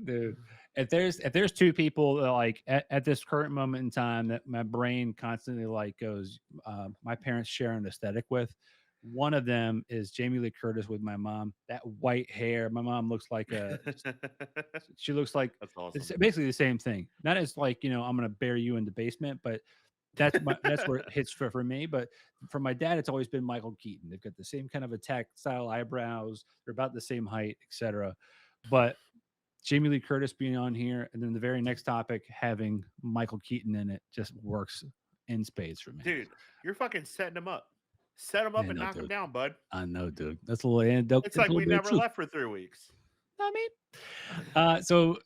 dude, if there's two people that like at this current moment in time that my brain constantly like goes, my parents share an aesthetic with. One of them is Jamie Lee Curtis with my mom. That white hair, my mom looks like a. She looks like That's it's awesome. basically the same thing. Not as like I'm gonna bury you in the basement, but that's where it hits for me. But for my dad, it's always been Michael Keaton. They've got the same kind of attack style eyebrows. They're about the same height, etc. But Jamie Lee Curtis being on here, and then the very next topic having Michael Keaton in it just works in spades for me. Dude, you're fucking setting him up. Set him up Man, and no, knock him dude. down, bud. I know, dude. That's a little anecdote. It's That's a like little we bit of never truth. left for 3 weeks. I mean, so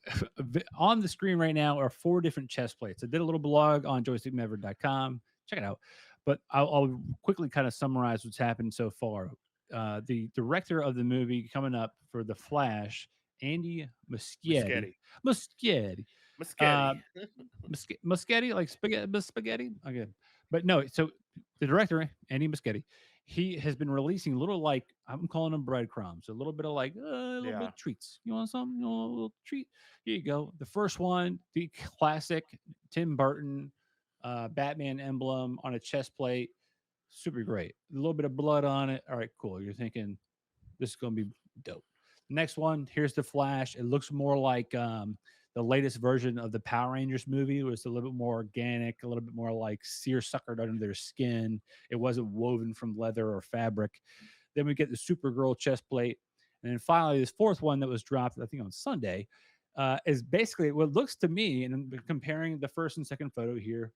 on the screen right now are four different chest plates. I did a little blog on joystickmaverick.com. Check it out. But I'll quickly kind of summarize what's happened so far. The director of the movie coming up for The Flash, Andy Muschietti. Muschetti. Muschietti. Uh, Muschetti. Muschetti, like spaghetti. Okay, but no. So the director, Andy Muschietti, he has been releasing little like I'm calling them breadcrumbs, a little bit of like a little bit Yeah. of treats. You want something? You want a little treat? Here you go. The first one, the classic Tim Burton Batman emblem on a chest plate. Super great. A little bit of blood on it. All right, cool. You're thinking this is going to be dope. Next one, here's the Flash. It looks more like the latest version of the Power Rangers movie. It was a little bit more organic, a little bit more like seersuckered under their skin. It wasn't woven from leather or fabric. Then we get the Supergirl chest plate. And then finally, this fourth one that was dropped, I think on Sunday, is basically what looks to me, and I'm comparing the first and second photo here,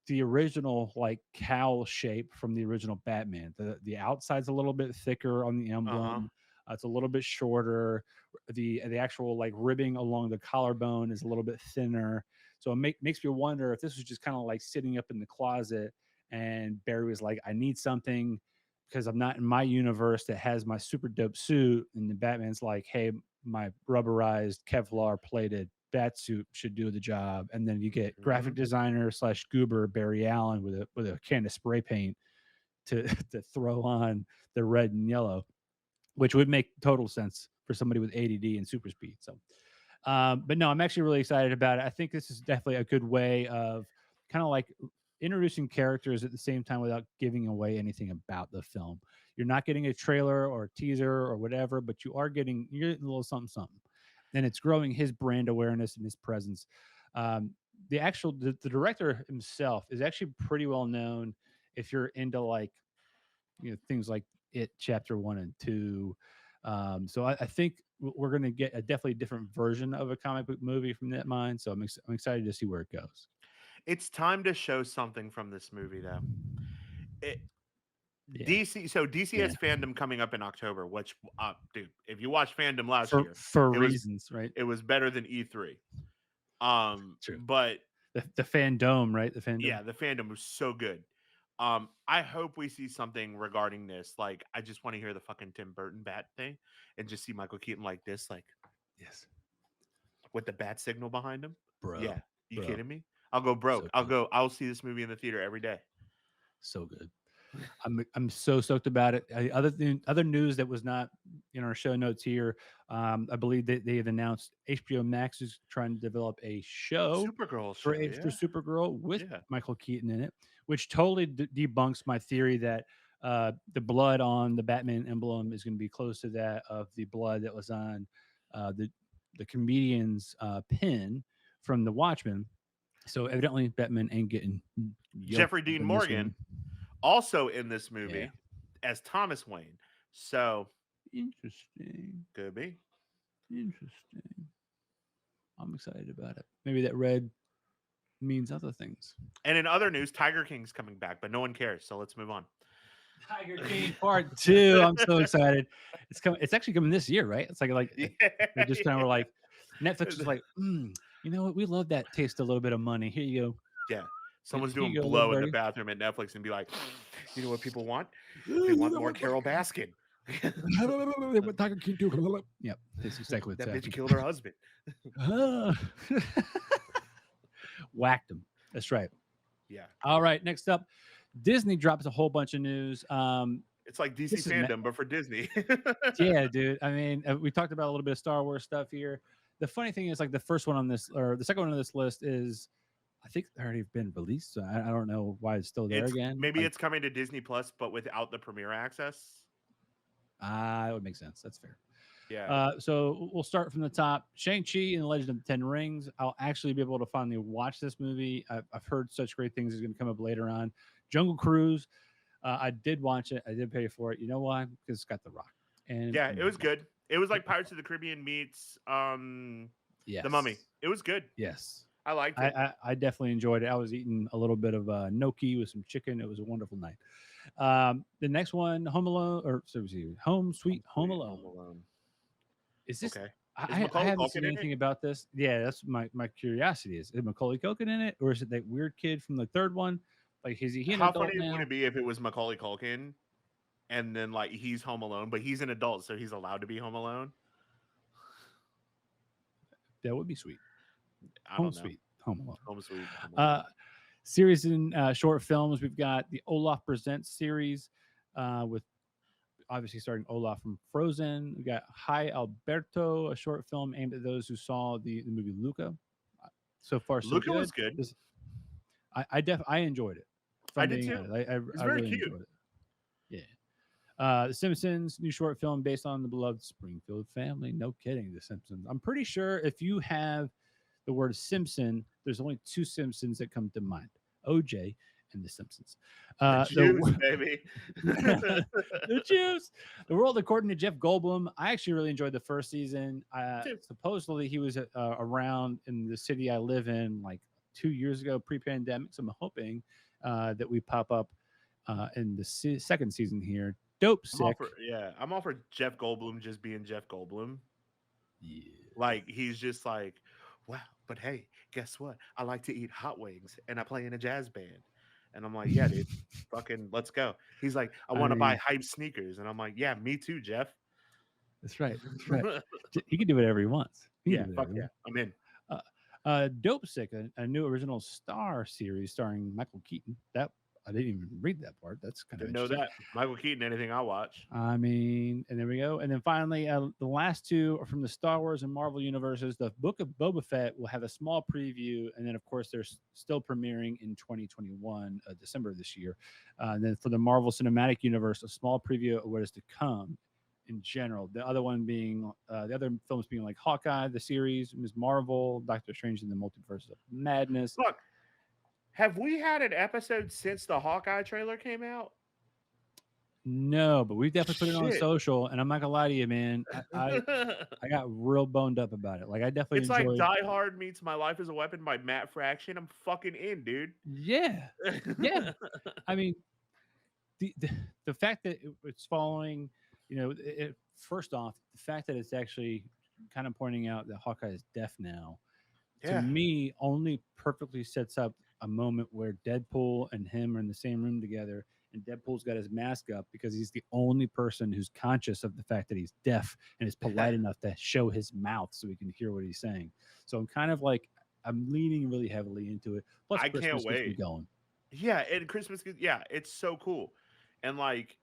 the original like cowl shape from the original Batman. The outside's a little bit thicker on the Uh huh. emblem. It's a little bit shorter. The actual like ribbing along the collarbone is a little bit thinner. So it makes me wonder if this was just kind of like sitting up in the closet and Barry was like, I need something because I'm not in my universe that has my super dope suit. And the Batman's like, hey, my rubberized Kevlar plated bat suit should do the job. And then you get Hmm. graphic designer slash goober Barry Allen with a can of spray paint to to throw on the red and yellow, which would make total sense for somebody with ADD and super speed. So, but no, I'm actually really excited about it. I think this is definitely a good way of kind of like introducing characters at the same time without giving away anything about the film. You're not getting a trailer or a teaser or whatever, but you're getting a little something something, and it's growing his brand awareness and his presence. Um, the director himself is actually pretty well known if you're into like things like it chapter 1 and 2. So I think we're going to get a definitely different version of a comic book movie from that mind. So I'm excited to see where it goes. It's time to show something from this movie, though. It, Yeah, DC yeah. has fandom coming up in October, which dude, if you watched fandom last For year, for it was reasons, right? it was better than E3. True. But The fandom, right? The fandom. yeah, the fandom was so good. I hope we see something regarding this. Like, I just want to hear the fucking Tim Burton bat thing and just see Michael Keaton like this, like Yes, with the bat signal behind him. bro, Yeah, you bro, kidding me? I'll go broke. so good, I'll see this movie in the theater every day. so good. I'm so stoked about it. Other news that was not in our show notes here. I believe that they have announced HBO Max is trying to develop a show Supergirl for show, for yeah, Supergirl with yeah. Michael Keaton in it, which totally debunks my theory that the blood on the Batman emblem is going to be close to that of the blood that was on the comedian's pin from the Watchmen. So evidently, Batman ain't getting yoked Jeffrey Dean in this one. Morgan also in this Yeah. movie as Thomas Wayne. So Interesting. could be. Interesting. I'm excited about it. Maybe that red means other things. And in other news, Tiger King's coming back, but no one cares. So let's move on. Tiger King Part 2. I'm so excited. It's coming. It's actually coming this year, right? It's like Yeah, they just kind of were yeah. like Netflix is like, you know what? We love that taste a little bit of money. Here you go. Yeah. Someone's Here doing you go, little blow in the birdie. bathroom at Netflix and be like, you know what people want? You They want know more what? Carol Baskin. What Tiger King do? Yep, that's exactly what's That bitch happening. killed her husband. Whacked him. That's right. Yeah. All right. Next up, Disney drops a whole bunch of news. It's like DC This is fandom, but for Disney. Yeah, dude. I mean, we talked about a little bit of Star Wars stuff here. The funny thing is, like, the first one on this, or the second one on this list is, I think, already been released. So I don't know why it's still there It's again. maybe Like, it's coming to Disney Plus, but without the premiere access. it would make sense. That's fair. Yeah. So we'll start from the top. Shang-Chi and the Legend of the Ten Rings. I'll actually be able to finally watch this movie. I've heard such great things is going to come up later on. Jungle Cruise. I did watch it. I did pay for it. You know why? Because it's got The Rock. And Yeah, it was good. It was like Pirates of the Caribbean meets Yes. The Mummy. It was good. Yes. I liked it. I definitely enjoyed it. I was eating a little bit of gnocchi with some chicken. It was a wonderful night. The next one, Home Alone, or seriously, Home Sweet Home Alone. Is this? Okay. Is I Macaulay haven't Culkin seen in it? anything about this. Yeah, that's my curiosity. Is Macaulay Culkin in it, or is it that weird kid from the third one? Like, is he an How adult funny now? would it be if it was Macaulay Culkin and then like he's home alone, but he's an adult, so he's allowed to be home alone? That would be sweet. I Home don't know. Sweet Home Alone. Home sweet. Home Alone. Series and short films. We've got the Olaf Presents series with obviously starting Olaf from Frozen. We got Hi Alberto, a short film aimed at those who saw the movie Luca. So far, so Luca good. was good. I enjoyed it. If I I'm did being too. honest. It's I very really cute. enjoyed it. Yeah. The Simpsons, new short film based on the beloved Springfield family. No kidding, The Simpsons. I'm pretty sure if you have the word Simpson, there's only two Simpsons that come to mind: OJ and The Simpsons. The juice, baby. The juice. The world according to Jeff Goldblum. I actually really enjoyed the first season. Too. Supposedly he was around in the city I live in like 2 years ago, pre-pandemic. So I'm hoping that we pop up in the second season here. Dope sick. I'm all for Jeff Goldblum just being Jeff Goldblum. Yeah. Like he's just like, wow, but hey, guess what? I like to eat hot wings and I play in a jazz band. And I'm like, yeah, dude, fucking let's go. He's like, I want to buy hype sneakers. And I'm like, yeah, me too, Jeff. That's right. That's right. He can do whatever he wants. Yeah, fuck yeah. I'm in. Dope Sick, a new original Star series starring Michael Keaton. That I didn't even read that part. That's kind of Didn't know interesting. that. Michael Keaton, anything I watch. I mean, and there we go. And then finally, the last two are from the Star Wars and Marvel universes. The Book of Boba Fett will have a small preview, and then of course they're still premiering in 2021, December of this year. And then for the Marvel Cinematic Universe, a small preview of what is to come in general. The other one being the other films being like Hawkeye, the series, Ms. Marvel, Doctor Strange in the Multiverse of Madness. Look, have we had an episode since the Hawkeye trailer came out? No, but we've definitely put it on Shit. social, and I'm not gonna lie to you, man. I got real boned up about it. Like I definitely It's like enjoyed. Die Hard meets My Life as a Weapon by Matt Fraction. I'm fucking in, dude. Yeah, yeah. I mean, the fact that it's following, first off, the fact that it's actually kind of pointing out that Hawkeye is deaf now, to Yeah. me, only perfectly sets up a moment where Deadpool and him are in the same room together, and Deadpool's got his mask up because he's the only person who's conscious of the fact that he's deaf and is polite enough to show his mouth so we can hear what he's saying. So I'm kind of like, I'm leaning really heavily into it. Plus, I Christmas can't gets me wait. going. Yeah, and Christmas, yeah, it's so cool. And like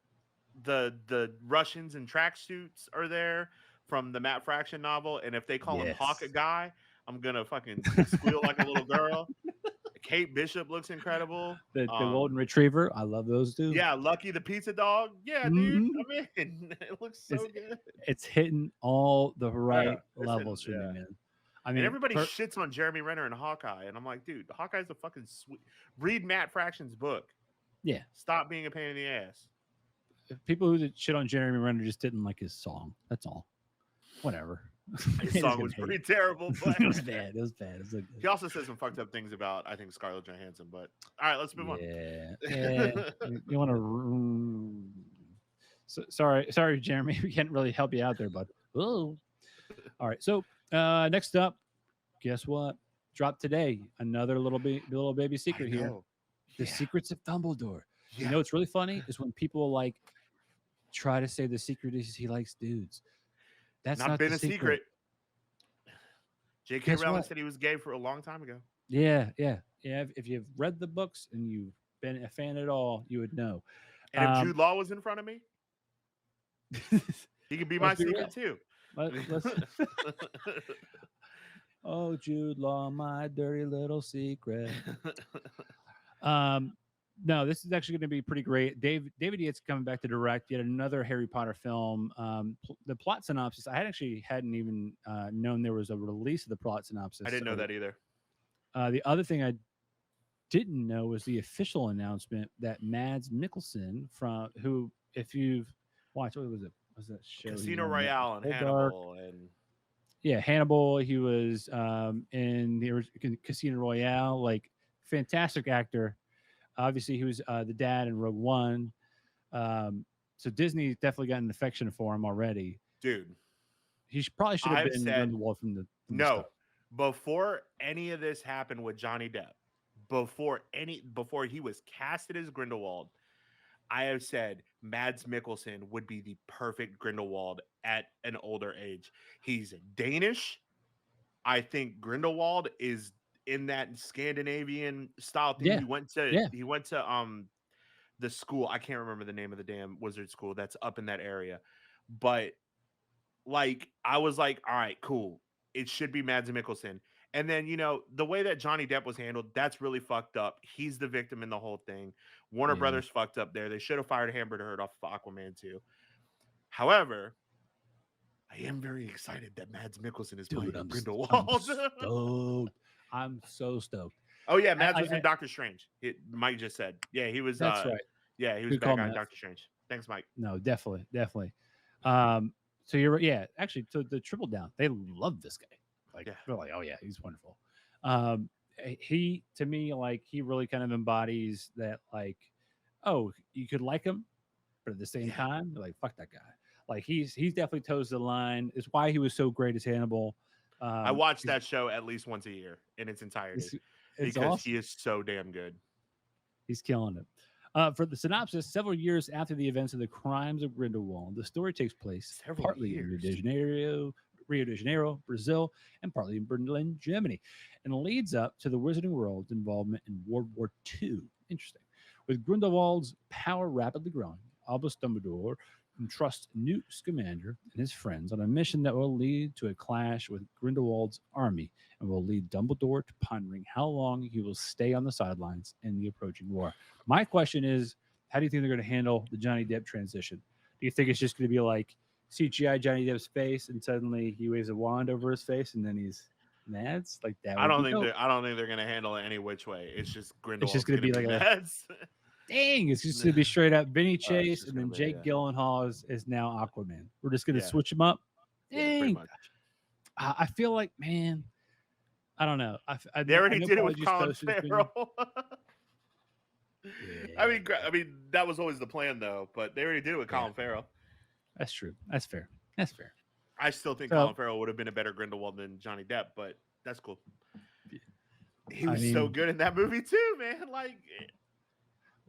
the Russians in tracksuits are there from the Matt Fraction novel, and if they call him Hawk a Yes. guy, I'm gonna fucking squeal like a little girl. Kate Bishop looks incredible. The golden retriever, I love those too. Yeah, Lucky the pizza dog. Yeah, dude, Hmm. I'm in. It looks It's so good. it's hitting all the Yeah, right listen, levels for me, yeah. man. I And mean, everybody shits on Jeremy Renner and Hawkeye, and I'm like, dude, Hawkeye's a fucking sweet. Read Matt Fraction's book. yeah, Stop being a pain in the ass. people who did shit on Jeremy Renner just didn't like his song. That's all. Whatever. His song was pretty terrible, but It was bad. It was bad. It was like, he also said some fucked up things about, I think, Scarlett Johansson. But all right, let's move on. yeah. You want to? Sorry, Jeremy. We can't really help you out there, bud. Oh. All right. So next up, guess what? Dropped today. Another little baby secret here. The Secrets of Dumbledore. Yeah. You know what's really funny is when people like try to say the secret is he likes dudes. That's not been the a secret. J.K. Guess Rowling what? said he was gay for a long time ago. Yeah. If you've read the books and you've been a fan at all, you would know. And if Jude Law was in front of me, he could be my secret too. Let's oh, Jude Law, my dirty little secret. No, this is actually going to be pretty great. David Yates coming back to direct yet another Harry Potter film. The plot synopsis, I hadn't even known there was a release of the plot synopsis. I didn't know that either. The other thing I didn't know was the official announcement that Mads Mikkelsen, from who, if you've watched, what was it? Was that show? Casino Royale and Hannibal and yeah, Hannibal. He was in the Casino Royale, like fantastic actor. Obviously, he was the dad in Rogue One. So Disney definitely got an affection for him already. Dude, he probably should have been Grindelwald from the start. Before any of this happened with Johnny Depp, before he was casted as Grindelwald, I have said Mads Mikkelsen would be the perfect Grindelwald at an older age. He's Danish. I think Grindelwald is in that Scandinavian style thing. Yeah. He went to the school. I can't remember the name of the damn wizard school that's up in that area. But like I was like, all right, cool. It should be Mads Mikkelsen. And then, the way that Johnny Depp was handled, that's really fucked up. He's the victim in the whole thing. Warner Brothers fucked up there. They should have fired Amber Heard off of Aquaman 2. However, I am very excited that Mads Mikkelsen is playing Grindelwald. I'm so stoked. Oh yeah, Mads was in Doctor Strange. Mike just said, yeah, he was. That's right. Yeah, he was back on Doctor Strange. Thanks, Mike. No, definitely. So you're right. Yeah, actually, so the Triple Down, they love this guy. Like, they're like, oh yeah, he's wonderful. He, to me, like, he really kind of embodies that, like, oh, you could like him, but at the same time, you're like, fuck that guy. Like, he's definitely toes the line. It's why he was so great as Hannibal. I watch that show at least once a year in its entirety because awesome. He is so damn good. He's killing it. For the synopsis, several years after the events of the crimes of Grindelwald, the story takes place partly in Rio de Janeiro, Brazil, and partly in Berlin, Germany, and leads up to the Wizarding World's involvement in World War II. Interesting. With Grindelwald's power rapidly growing, Albus Dumbledore entrusts Newt Scamander and his friends on a mission that will lead to a clash with Grindelwald's army and will lead Dumbledore to pondering how long he will stay on the sidelines in the approaching war. My question is, how do you think they're going to handle the Johnny Depp transition? Do you think it's just going to be like CGI Johnny Depp's face and suddenly he waves a wand over his face and then he's Mads? Like that? I don't think they're going to handle it any which way. It's just Grindelwald. It's just going to be like Mads. Dang, it's just going to be straight up Vinny Chase, and then Jake Gyllenhaal is now Aquaman. We're just going to switch them up. Dang. Yeah, I feel like, man, I don't know. They already did it with Colin Farrell. I mean, that was always the plan, though. But they already did it with Yeah, Colin Farrell. that's true. That's fair. That's fair. I still think So, Colin Farrell would have been a better Grindelwald than Johnny Depp, but that's cool. He I was so mean, good in that movie too, man. Like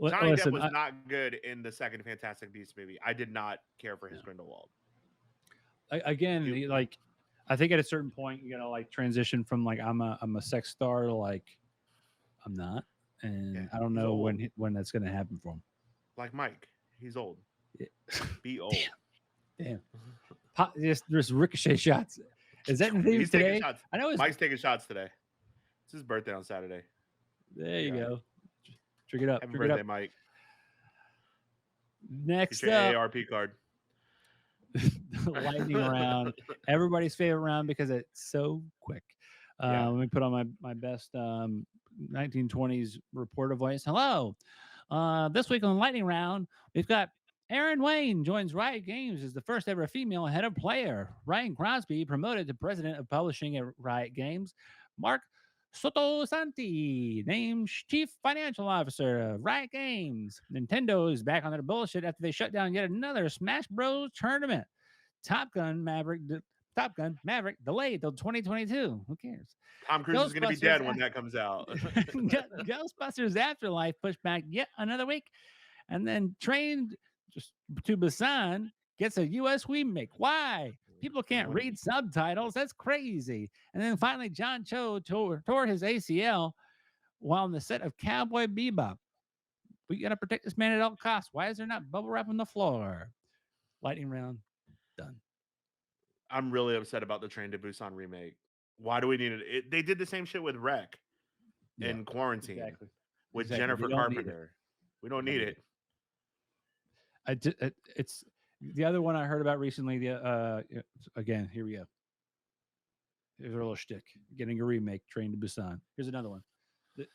Johnny Depp listen, was not good in the second Fantastic Beasts movie. I did not care for his Grindelwald. again, You, like, I think at a certain point you gotta like transition from like I'm a sex star to like I'm not, yeah, and I don't he's know old. when that's gonna happen for him. Like Mike, he's old. Yeah. Be old. Damn. There's ricochet shots. Is that the theme He's taking today? shots. I know it's Mike's taking shots today. It's his birthday on Saturday. there. You Yeah. go. Drink it up. Happy Drink it up. birthday, Mike. Next Get your up, AARP card. lightning round. Everybody's favorite round because it's so quick. Yeah. Let me put on my best 1920s reporter voice. Hello. This week on the lightning round, we've got Erin Wayne joins Riot Games as the first ever female head of player. Ryan Crosby promoted to president of publishing at Riot Games. Mark Sottosanti named chief financial officer of Riot Games. Nintendo is back on their bullshit after they shut down yet another Smash Bros. Tournament. Top Gun Maverick delayed till 2022. Who cares? Tom Cruise is going to be dead when that comes out. Ghostbusters Afterlife pushed back yet another week. And then Trained to Busan gets a U.S. remake. Why? People can't read subtitles. That's crazy. And then finally, John Cho tore his ACL while on the set of Cowboy Bebop. We got to protect this man at all costs. Why is there not bubble wrap on the floor? Lightning round, done. I'm really upset about the Train to Busan remake. Why do we need it? They did the same shit with Wreck in Quarantine with Jennifer Carpenter. We don't need it. It's the other one I heard about recently. Again, here we go. Here's a little shtick. Getting a remake, Train to Busan. Here's another one.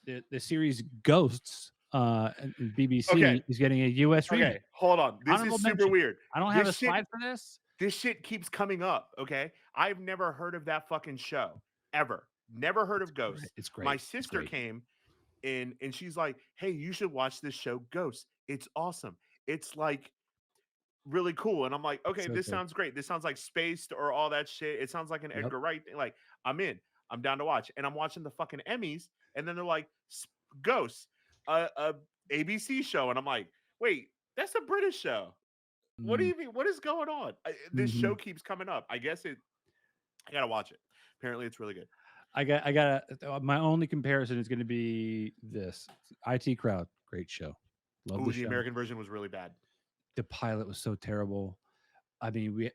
The series Ghosts and BBC is getting a U.S. remake. Okay, hold on. This is super weird. I don't have a slide for this. This shit keeps coming up, okay? I've never heard of that fucking show, ever. Never heard of Ghosts. It's great. My sister came in and she's like, hey, you should watch this show, Ghosts. It's awesome. It's like really cool. And I'm like, okay, this sounds great. This sounds like Spaced or all that shit. It sounds like an Edgar Wright thing. Like, I'm in. I'm down to watch. And I'm watching the fucking Emmys, and then they're like, Ghosts, a ABC show. And I'm like, wait, that's a British show. What do you mean? What is going on? This show keeps coming up. I gotta watch it. Apparently, it's really good. I got my only comparison is going to be this IT Crowd. Great show. Love the show. American version was really bad. The pilot was so terrible. I mean, we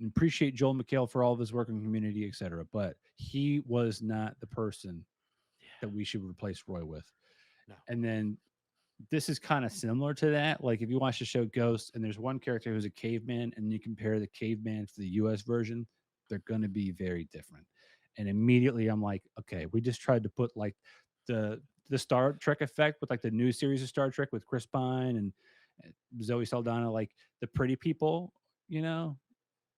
appreciate Joel McHale for all of his work in Community, etc. But he was not the person that we should replace Roy with. No. And then this is kind of similar to that. Like if you watch the show Ghost and there's one character who's a caveman and you compare the caveman to the US version, they're going to be very different. And immediately I'm like, okay, we just tried to put like the Star Trek effect with like the new series of Star Trek with Chris Pine and Zoe Saldana, like the pretty people, you know,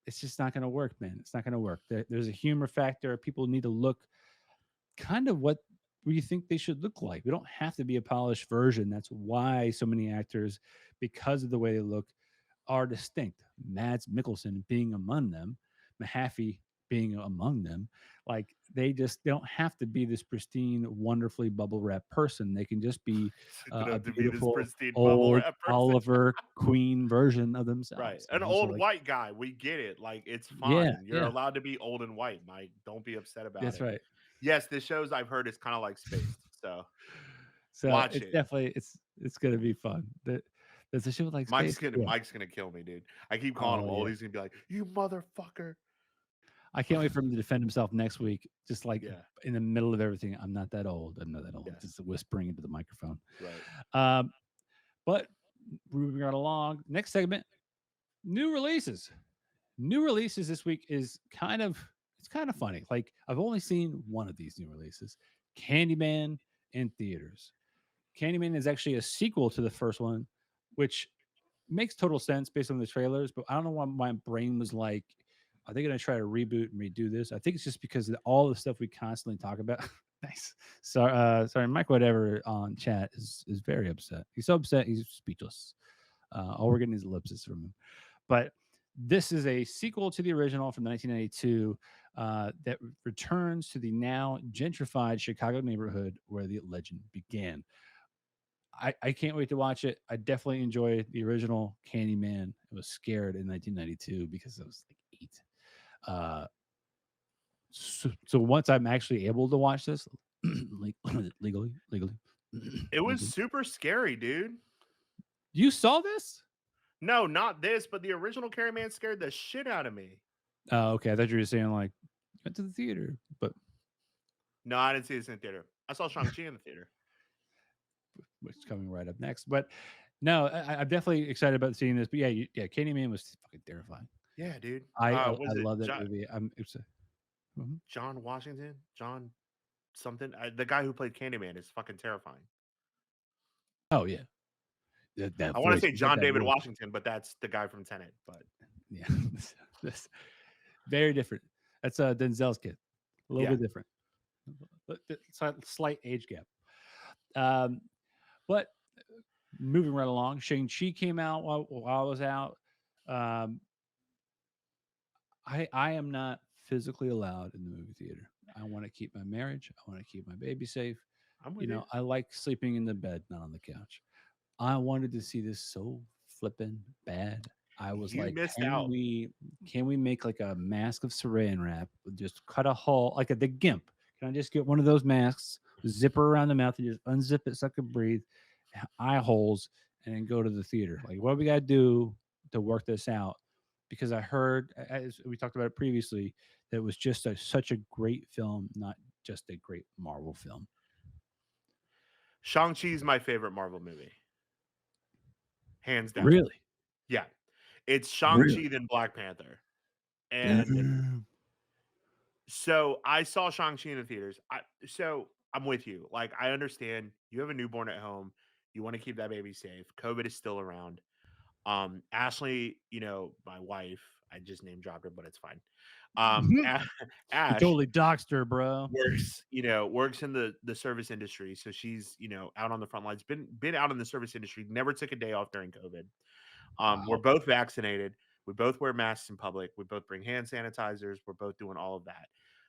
it's just not going to work, man. It's not going to work. There's a humor factor. People need to look kind of what you think they should look like. We don't have to be a polished version. That's why so many actors, because of the way they look, are distinct. Mads Mikkelsen being among them, Mahaffey being among them. Like they don't have to be this pristine, wonderfully bubble wrap person. They can just be a beautiful old Oliver Queen version of themselves. Right, an old white guy. We get it. Like it's fine. You're allowed to be old and white, Mike. Don't be upset about it. That's right. Yes, the shows I've heard is kind of like Spaced. So watch it. Definitely, it's gonna be fun. There's a show like Mike's gonna kill me, dude. I keep calling him old. He's gonna be like, "You motherfucker." I can't wait for him to defend himself next week. Just like in the middle of everything, I'm not that old. I'm not that old. Just whispering into the microphone. Right. But moving right along, next segment, new releases. New releases this week is kind of funny. Like I've only seen one of these new releases, Candyman in theaters. Candyman is actually a sequel to the first one, which makes total sense based on the trailers. But I don't know why my brain was like, are they going to try to reboot and redo this? I think it's just because of all the stuff we constantly talk about Nice. Sorry, Mike. Whatever on chat is very upset. He's so upset he's speechless. All we're getting is ellipsis from him. But this is a sequel to the original from 1992 that returns to the now gentrified Chicago neighborhood where the legend began. I can't wait to watch it. I definitely enjoy the original Candyman. I was scared in 1992 because I was like 8. Uh, so once I'm actually able to watch this legally, It was legally, super scary, dude. you saw this? No, not this, but the original Candyman scared the shit out of me. Oh, okay. I thought you were saying like went to the theater, but No, I didn't see this in the theater. I saw Shang-Chi in the theater. which is coming right up next. But no, I'm definitely excited about seeing this. But yeah, Candyman was fucking terrifying. Yeah, dude. I Was it love that movie. Mhm. John Washington? John something? The guy who played Candyman is fucking terrifying. Oh yeah, that I want to voice. say You got John that David voice. Washington, but that's the guy from Tenet. But Yeah, that's very different. That's Denzel's kid. A little yeah, bit different. Slight age gap. Um, but moving right along, Shang-Chi came out while I was out. Um, I am not physically allowed in the movie theater. I want to keep my marriage. I want to keep my baby safe. I'm with you. I like sleeping in the bed, not on the couch. I wanted to see this so flippin' bad. I was You like, missed can out. we make like a mask of saran wrap, just cut a hole like the gimp? Can I just get one of those masks, zipper around the mouth, and just unzip it so I can breathe, eye holes, and then go to the theater? Like, what we got to do to work this out? Because I heard, as we talked about it previously, that it was just such a great film, not just a great Marvel film. Shang-Chi is my favorite Marvel movie, hands down. Really, Yeah, it's really. Shang-Chi then Black Panther, and Damn. so I saw Shang-Chi in the theaters. So I'm with you. Like, I understand you have a newborn at home. You want to keep that baby safe. COVID is still around. Ashley, my wife, I just name dropped her, but it's fine. You Ash totally doxed her, bro. works in the service industry. So she's, out on the front lines, been out in the service industry, never took a day off during COVID. We're Wow. both vaccinated. We both wear masks in public. We both bring hand sanitizers. We're both doing all of that.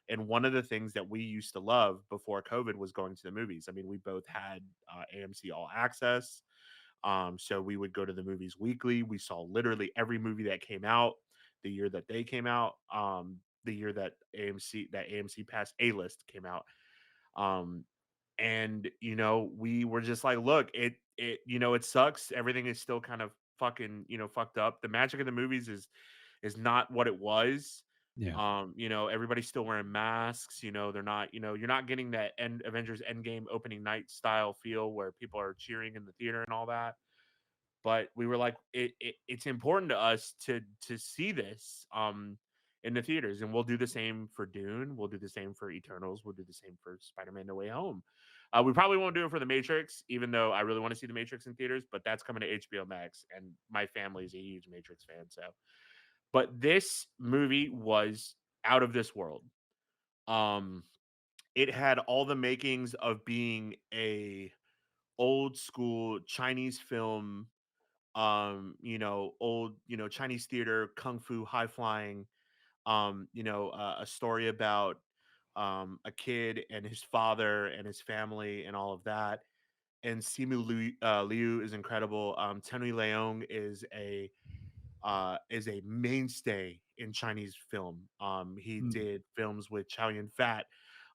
And one of the things that we used to love before COVID was going to the movies. I mean, we both had AMC All Access. So we would go to the movies weekly. We saw literally every movie that came out the year that they came out. The year that AMC Pass A List came out. Um, and we were just like, look, it sucks. Everything is still kind of fucking fucked up. The magic of the movies is not what it was. Yeah. Everybody's still wearing masks. They're not. You're not getting that Avengers Endgame opening night style feel where people are cheering in the theater and all that. But we were like, it's important to us to see this in the theaters, and we'll do the same for Dune. We'll do the same for Eternals. We'll do the same for Spider-Man: No Way Home. We probably won't do it for The Matrix, even though I really want to see The Matrix in theaters. But that's coming to HBO Max, and my family is a huge Matrix fan. So, but this movie was out of this world. Um, it had all the makings of being a old school Chinese film, old, Chinese theater, kung fu, high flying, a story about a kid and his father and his family and all of that. And Liu is incredible. Tony Leung is a mainstay in Chinese film. He Mm. did films with Chow Yun Fat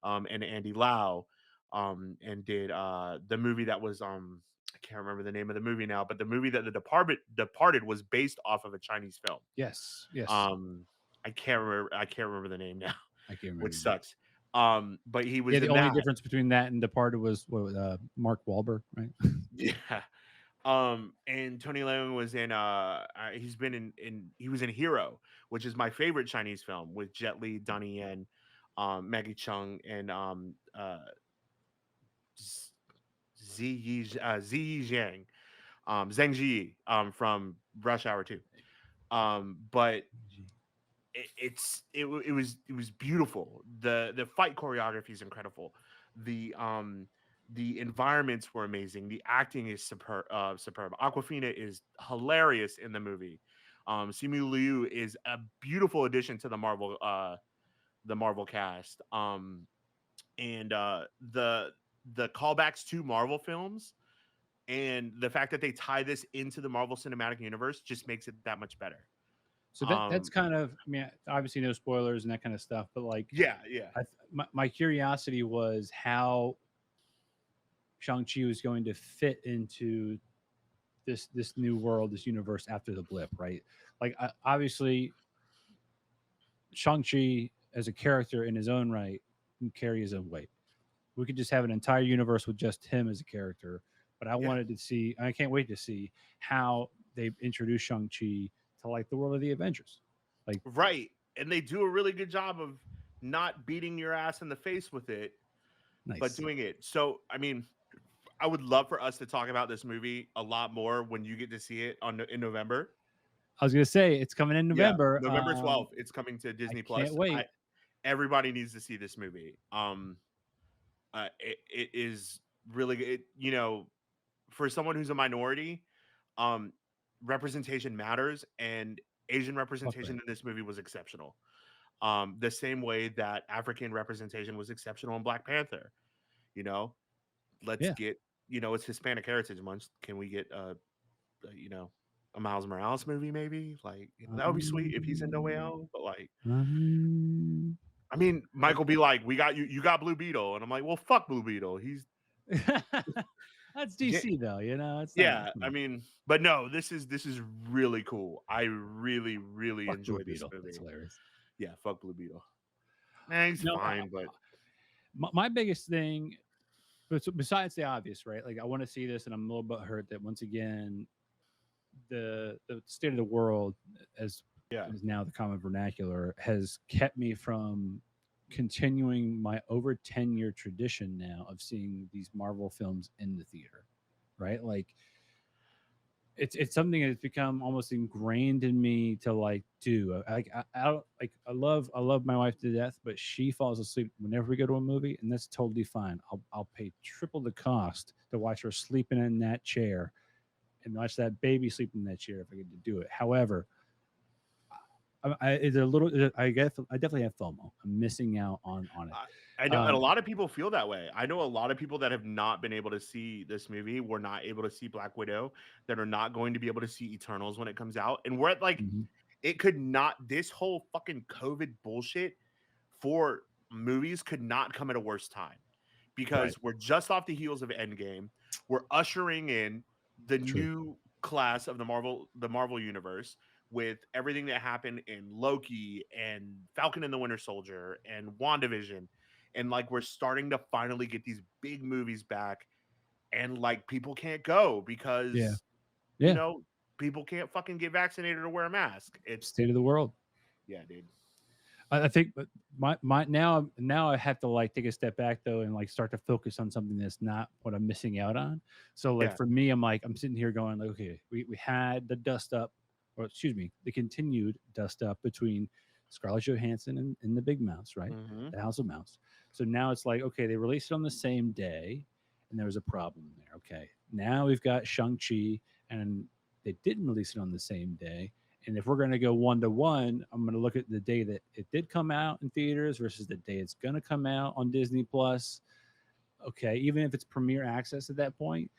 and Andy Lau, and did the movie that was I can't remember the name of the movie now, but the movie that the Departed was based off of a Chinese film. Yes. Yes. Um, I can't remember the name now, I can't which remember. sucks. But he Yeah. was The in only that. difference between that and Departed was Mark Wahlberg, right? Yeah. And Tony Leung was in he's been in he was in Hero, which is my favorite Chinese film with Jet Li, Donnie Yen, Maggie Chung, and Z- Ziyi Zhang, Zhang Ji, from Rush Hour 2. But it was beautiful. The fight choreography is incredible. The environments were amazing. The acting is superb. Superb. Aquafina is hilarious in the movie. Simu Liu is a beautiful addition to the Marvel cast. And the callbacks to Marvel films and the fact that they tie this into the Marvel Cinematic Universe just makes it that much better. So that's kind of, I mean, obviously no spoilers and that kind of stuff, but like, Yeah, yeah. my curiosity was how Shang-Chi was going to fit into this new world, this universe after the blip, right? Like, obviously, Shang-Chi as a character in his own right can carry his own weight. We could just have an entire universe with just him as a character. But I Yeah. wanted to see, I can't wait to see how they introduce Shang-Chi to like the world of the Avengers. Like, Right. And they do a really good job of not beating your ass in the face with it, but nice. doing it. So, I mean, I would love for us to talk about this movie a lot more when you get to see it in November. I was gonna say it's coming in Yeah, November. November 12th. It's coming to I Disney can't Plus. wait. Everybody needs to see this movie. It is really good. For someone who's a minority, um, representation matters, and Asian Fuck representation right. in this movie was exceptional. The same way that African representation was exceptional in Black Panther. You know, let's Yeah. get it's Hispanic Heritage Month. Can we get a Miles Morales movie? Maybe like that would be sweet if he's in No Way Out. But like, Um, I mean, Michael be like, "We got you. You got Blue Beetle," and I'm like, "Well, fuck Blue Beetle. He's that's DC though, it's not. yeah." I mean, but no, this is really cool. I really really Fuck Blue enjoy this Beetle. That's movie. hilarious. Yeah, fuck Blue Beetle. Nah, he's No, fine, but my biggest thing, but besides the obvious, right? Like, I want to see this, and I'm a little bit hurt that once again the state of the world, as yeah, is now the common vernacular, has kept me from continuing my over 10-year tradition now of seeing these Marvel films in the theater, right? Like, it's something that's become almost ingrained in me to like do. I don't like, I love my wife to death, but she falls asleep whenever we go to a movie, and that's totally fine. I'll pay triple the cost to watch her sleeping in that chair and watch that baby sleep in that chair if I get to do it. However, it's a little. I guess I definitely have FOMO. I'm missing out on it. I know, and a lot of people feel that way. I know a lot of people that have not been able to see this movie, were not able to see Black Widow, that are not going to be able to see Eternals when it comes out. And we're at like, Mhm. it could not, this whole fucking COVID bullshit for movies could not come at a worse time, Right. because we're just off the heels of Endgame. We're ushering in the True. new class of the Marvel universe, with everything that happened in Loki and Falcon and the Winter Soldier and WandaVision. And like, we're starting to finally get these big movies back, and like, people can't go Yeah. because you Yeah. know people can't fucking get vaccinated or wear a mask. It's State of the world. yeah, dude. I think, but my now I have to like take a step back though and like start to focus on something that's not what I'm missing out on. So like Yeah. for me, I'm like, I'm sitting here going like, okay, we had the dust up, or excuse me, the continued dust up between Scarlett Johansson and the Big Mouse, right? Hmm. The House of Mouse. So now it's like, okay, they released it on the same day, and there was a problem there. Okay, now we've got Shang-Chi, and they didn't release it on the same day. And if we're going to go one to one, I'm going to look at the day that it did come out in theaters versus the day it's going to come out on Disney Plus. Okay, even if it's premiere access at that point,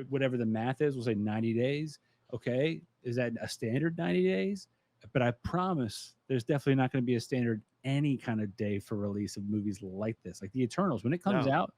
whatever the math is, we'll say 90 days. Okay, is that a standard 90 days? But I promise there's definitely not going to be a standard any kind of day for release of movies like this. Like the Eternals, when it comes No. out,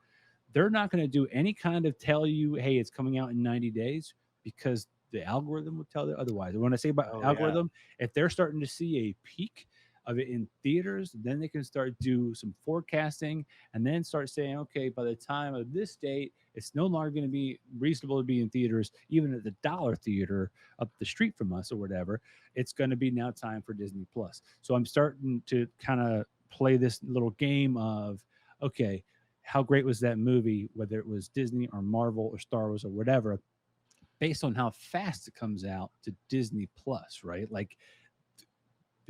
they're not going to do any kind of tell you, hey, it's coming out in 90 days, because the algorithm will tell you otherwise. And when I say about Oh yeah. algorithm, if they're starting to see a peak of it in theaters, then they can start do some forecasting and then start saying, okay, by the time of this date, it's no longer going to be reasonable to be in theaters, even at the dollar theater up the street from us or whatever. It's going to be now time for Disney Plus. So I'm starting to kind of play this little game of, okay, how great was that movie, whether it was Disney or Marvel or Star Wars or whatever, based on how fast it comes out to Disney Plus, right? Like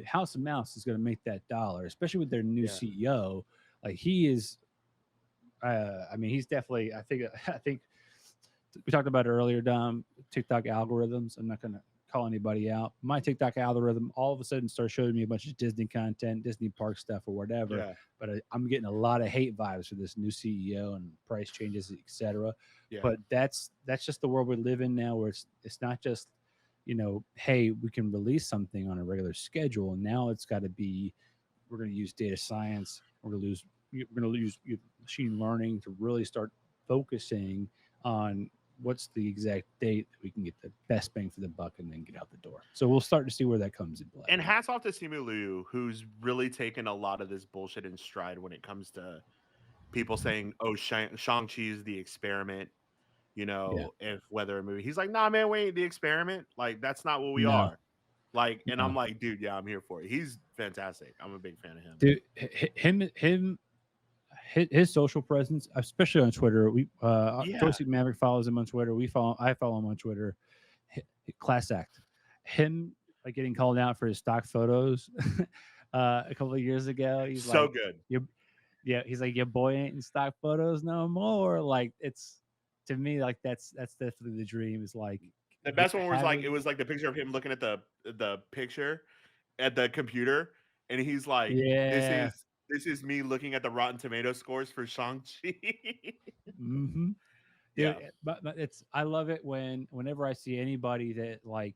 House of Mouse is going to make that dollar, especially with their new Yeah. CEO. Like he is, I mean, he's definitely. I think. I think we talked about it earlier, Dom. TikTok algorithms. I'm not going to call anybody out. My TikTok algorithm all of a sudden starts showing me a bunch of Disney content, Disney park stuff, or whatever. Yeah. But I'm getting a lot of hate vibes for this new CEO and price changes, etc. Yeah. But that's just the world we live in now, where it's not just hey, we can release something on a regular schedule. Now it's got to be we're going to use data science. We're going to use machine learning to really start focusing on what's the exact date that we can get the best bang for the buck and then get out the door. So we'll start to see where that comes in play. And hats off to Simu Liu, who's really taken a lot of this bullshit in stride when it comes to people saying, "Oh, Shang-Chi is the experiment." Yeah. If whether a movie, he's like, "Nah, man, we ain't the experiment. Like, that's not what we No, are." Like, and I'm no, like, dude, yeah, I'm here for it. He's fantastic. I'm a big fan of him. dude, him, his social presence, especially on Twitter. Yeah, Joystick Maverick follows him on Twitter. I follow him on Twitter. Class act. Him like getting called out for his stock photos a couple of years ago. He's so like, good. you yeah, he's like, your boy ain't in stock photos no more. Like it's to me, like that's definitely the dream. Is like The best one was like it having was like the picture of him looking at the picture at the computer, and he's like, yeah. this is me looking at the Rotten Tomato scores for Shang-Chi." Mm-hmm. Dude, Yeah, but it's I love it whenever I see anybody that like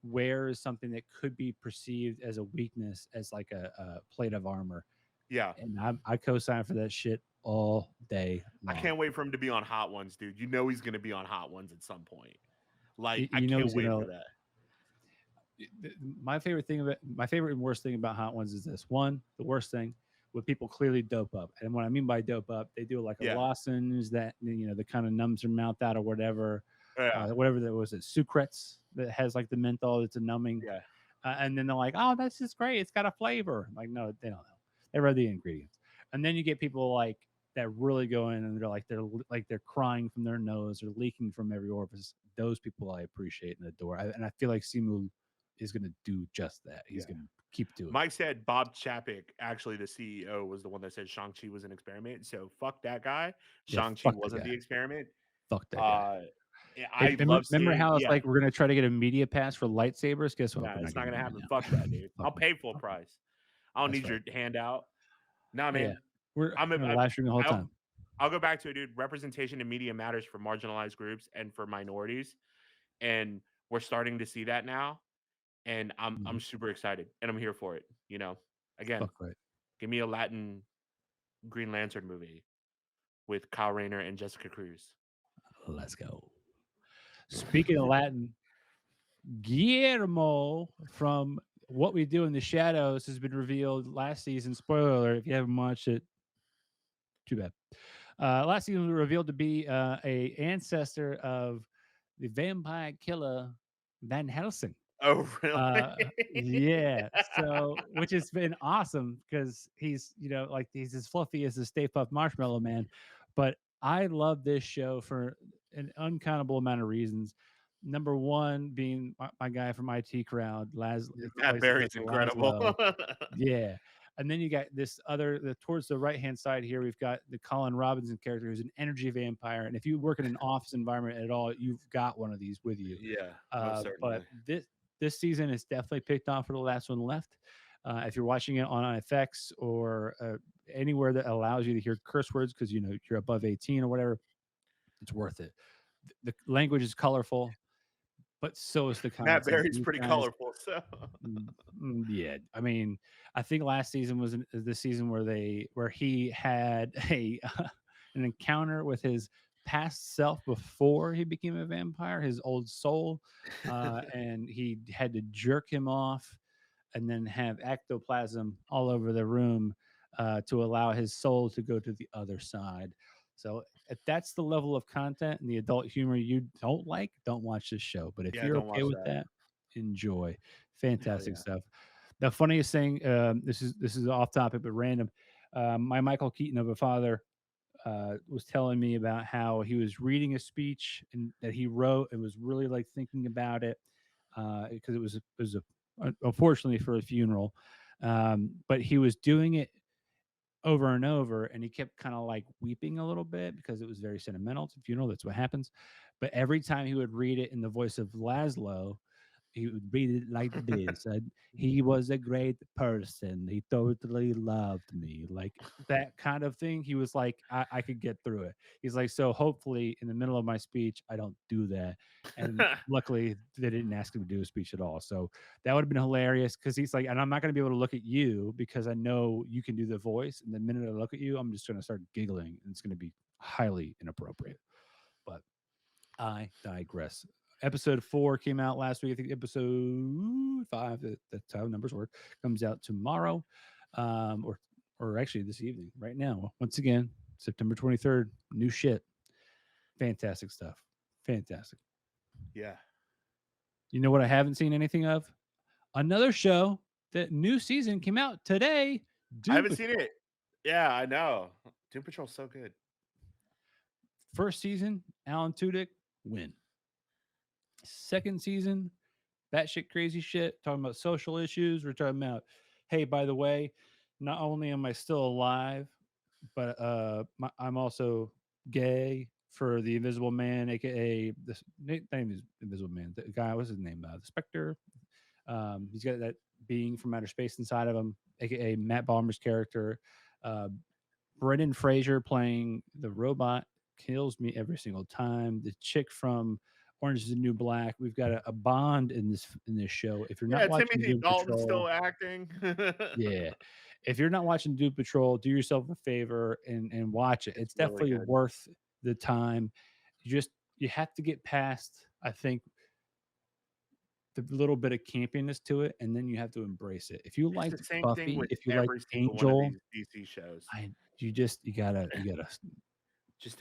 wears something that could be perceived as a weakness as like a plate of armor, yeah. and I co-sign for that shit all day I long. can't wait for him to be on Hot Ones, dude. You know he's gonna be on Hot Ones at some point. Like, I You know can't he's wait gonna. for that. My favorite and worst thing about Hot Ones is this one. The worst thing when people clearly dope up, and what I mean by dope up, they do like a Yeah, Lawson's that that kind of numbs their mouth out or whatever, yeah, whatever that was. It Secrets that has like the menthol. It's a numbing, yeah. and then they're like, "Oh, that's just great. It's got a flavor." Like, no, they don't know. They read the ingredients, and then you get people like that really go in and they're crying from their nose or leaking from every orifice. Those people I appreciate and adore, and I feel like Simu is going to do just that. He's Yeah. going to keep doing Mike said Bob Chapek, actually the CEO, was the one that said Shang-Chi was an experiment. So fuck that guy. it. Yeah, Shang-Chi fuck that wasn't guy. the experiment. Fuck that guy. Uh yeah, Hey, I love remember seeing, how it's yeah. like we're going to try to get a media pass for lightsabers? Guess what? No, We're not it's not getting gonna one happen. Fuck now. that, dude. Fuck I'll it. pay full Fuck it. price. I don't That's need right. your handout. Nah, Yeah, man. we're I'm a, going to I, live stream the whole I'll time. I'll go back to it, dude. Representation in media matters for marginalized groups and for minorities, and we're starting to see that now. And I'm Mhm. super excited, and I'm here for it. Again, Fuck right. give me a Latin Green Lantern movie with Kyle Rayner and Jessica Cruz. Let's go. Speaking of Latin, Guillermo from What We Do in the Shadows has been revealed last season. Spoiler alert, if you haven't watched it, too bad. Last season was revealed to be a ancestor of the vampire killer Van Helsing. Oh, really? Uh, yeah. So, which has been awesome because he's, like he's as fluffy as a Stay Puft Marshmallow Man. But I love this show for an uncountable amount of reasons. Number one being my guy from IT Crowd, Matt plays Berry's incredible. Laszlo. Yeah. And then you got this towards the right hand side here, we've got the Colin Robinson character who's an energy vampire. And if you work in an office environment at all, you've got one of these with you. Yeah, most But certainly. this season is definitely picked on for the last one left. If you're watching it on FX or anywhere that allows you to hear curse words because you're above 18 or whatever, it's worth it. The language is colorful, but so is the Matt content. Berry's These pretty guys, colorful, so yeah. I mean, I think last season was the season where he had an encounter with his past self before he became a vampire, his old soul, and he had to jerk him off and then have ectoplasm all over the room to allow his soul to go to the other side. So if that's the level of content and the adult humor you don't like, don't watch this show. But if yeah, you're don't okay watch with that. that, enjoy. Hell Fantastic yeah. stuff. The funniest thing, this is off topic but random. My Michael Keaton of a father was telling me about how he was reading a speech and that he wrote and was really like thinking about it because it was unfortunately for a funeral, but he was doing it over and over, and he kept kind of like weeping a little bit because it was very sentimental. It's a funeral, that's what happens. But every time he would read it in the voice of Laszlo, he would read it like this. He was a great person. He totally loved me. Like that kind of thing. He was like, I could get through it. He's like, so hopefully in the middle of my speech, I don't do that. And luckily, they didn't ask him to do a speech at all. So that would have been hilarious because he's like, and I'm not going to be able to look at you because I know you can do the voice. And the minute I look at you, I'm just going to start giggling and it's going to be highly inappropriate. But I digress. Episode 4 came out last week. I think episode 5, that's how numbers work, comes out tomorrow, or actually this evening, right now. Once again, September 23rd. New shit. Fantastic stuff. Fantastic. Yeah. You know what I haven't seen anything of? Another show that new season came out today. I Doom haven't seen Patrol. it. Yeah, I know. Doom Patrol's so good. First season, Alan Tudyk, win. Second season, batshit crazy shit, talking about social issues. We're talking about, hey, by the way, not only am I still alive, but I'm also gay for the Invisible Man, aka the name is Invisible Man. The guy, what's his name? The Spectre. He's got that being from outer space inside of him, aka Matt Balmer's character. Uh, Brendan Fraser playing the robot kills me every single time. The chick from Orange is the New Black. We've got a bond in this show. If you're not Yeah, watching Timothy Doom Dalton's Patrol, still acting. yeah. If you're not watching Doom Patrol, do yourself a favor and watch it. It's It's really definitely good. worth the time. You have to get past, I think, the little bit of campiness to it, and then you have to embrace it. If you It's the liked same thing Buffy, with if you liked every single one of Angel, these DC shows. you gotta Just you gotta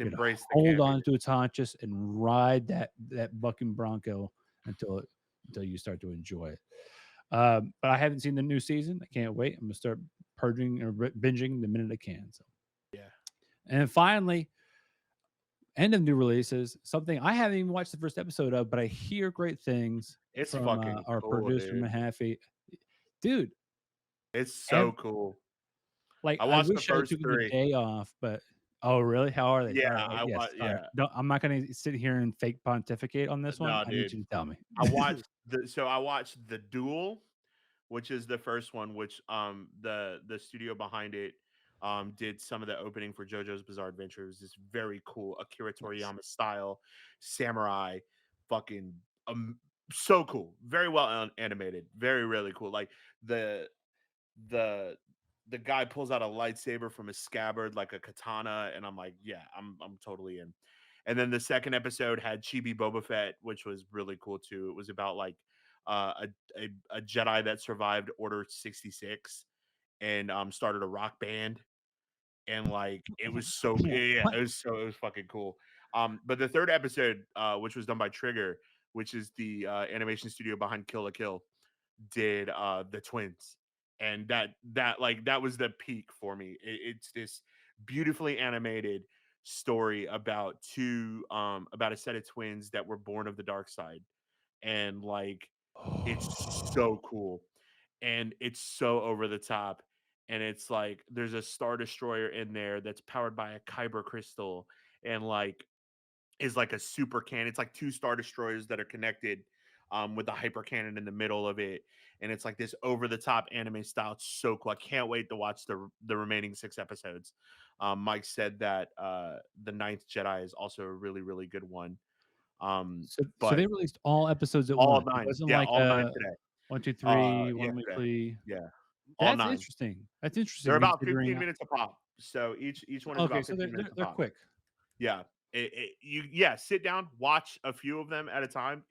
embrace the hold on campiness. to its haunches and ride that bucking bronco until you start to enjoy it. But I haven't seen the new season. I can't wait. I'm gonna start purging or binging the minute I can. So, Yeah. and then finally, end of new releases. Something I haven't even watched the first episode of, but I hear great things It's from fucking our cool, producer dude. Mahaffey. Dude, It's so ev- cool. like I I watched the wish I first took the 3. day off, but oh really? How are they? Yeah, All right, yes. All right. yeah. No, I'm not going to sit here and fake pontificate on this one. No, I need dude. you to tell me. I watched The Duel, which is the first one, which the studio behind it did some of the opening for JoJo's Bizarre Adventure. It was this very cool Akira Nice. Toriyama style samurai, fucking so cool, very well animated, very really cool. Like the the the guy pulls out a lightsaber from his scabbard like a katana, and I'm like, yeah, I'm totally in. And then the second episode had Chibi Boba Fett, which was really cool too. It was about like a Jedi that survived Order 66 and started a rock band, and like it was so yeah, What? it was fucking cool. But the third episode, which was done by Trigger, which is the animation studio behind Kill la Kill, did the twins, and that was the peak for me. It's this beautifully animated story about about a set of twins that were born of the dark side, and like it's so cool, and it's so over the top, and it's like there's a star destroyer in there that's powered by a kyber crystal, and like is like a super cannon. It's like two star destroyers that are connected with the hyper cannon in the middle of it, and it's like this over the top anime style. It's so cool. I can't wait to watch the remaining 6 episodes. Mike said that the Ninth Jedi is also a really really good one. So But they released all episodes at all once. It 9, wasn't yeah, like all 9 a today. 1, 2, 3, one Yesterday, weekly. yeah, all That's 9. interesting. That's They're interesting about considering. 15 minutes a pop. So each one is Okay, about so 15 minutes a they're pop. quick. Yeah. Yeah, sit down, watch a few of them at a time.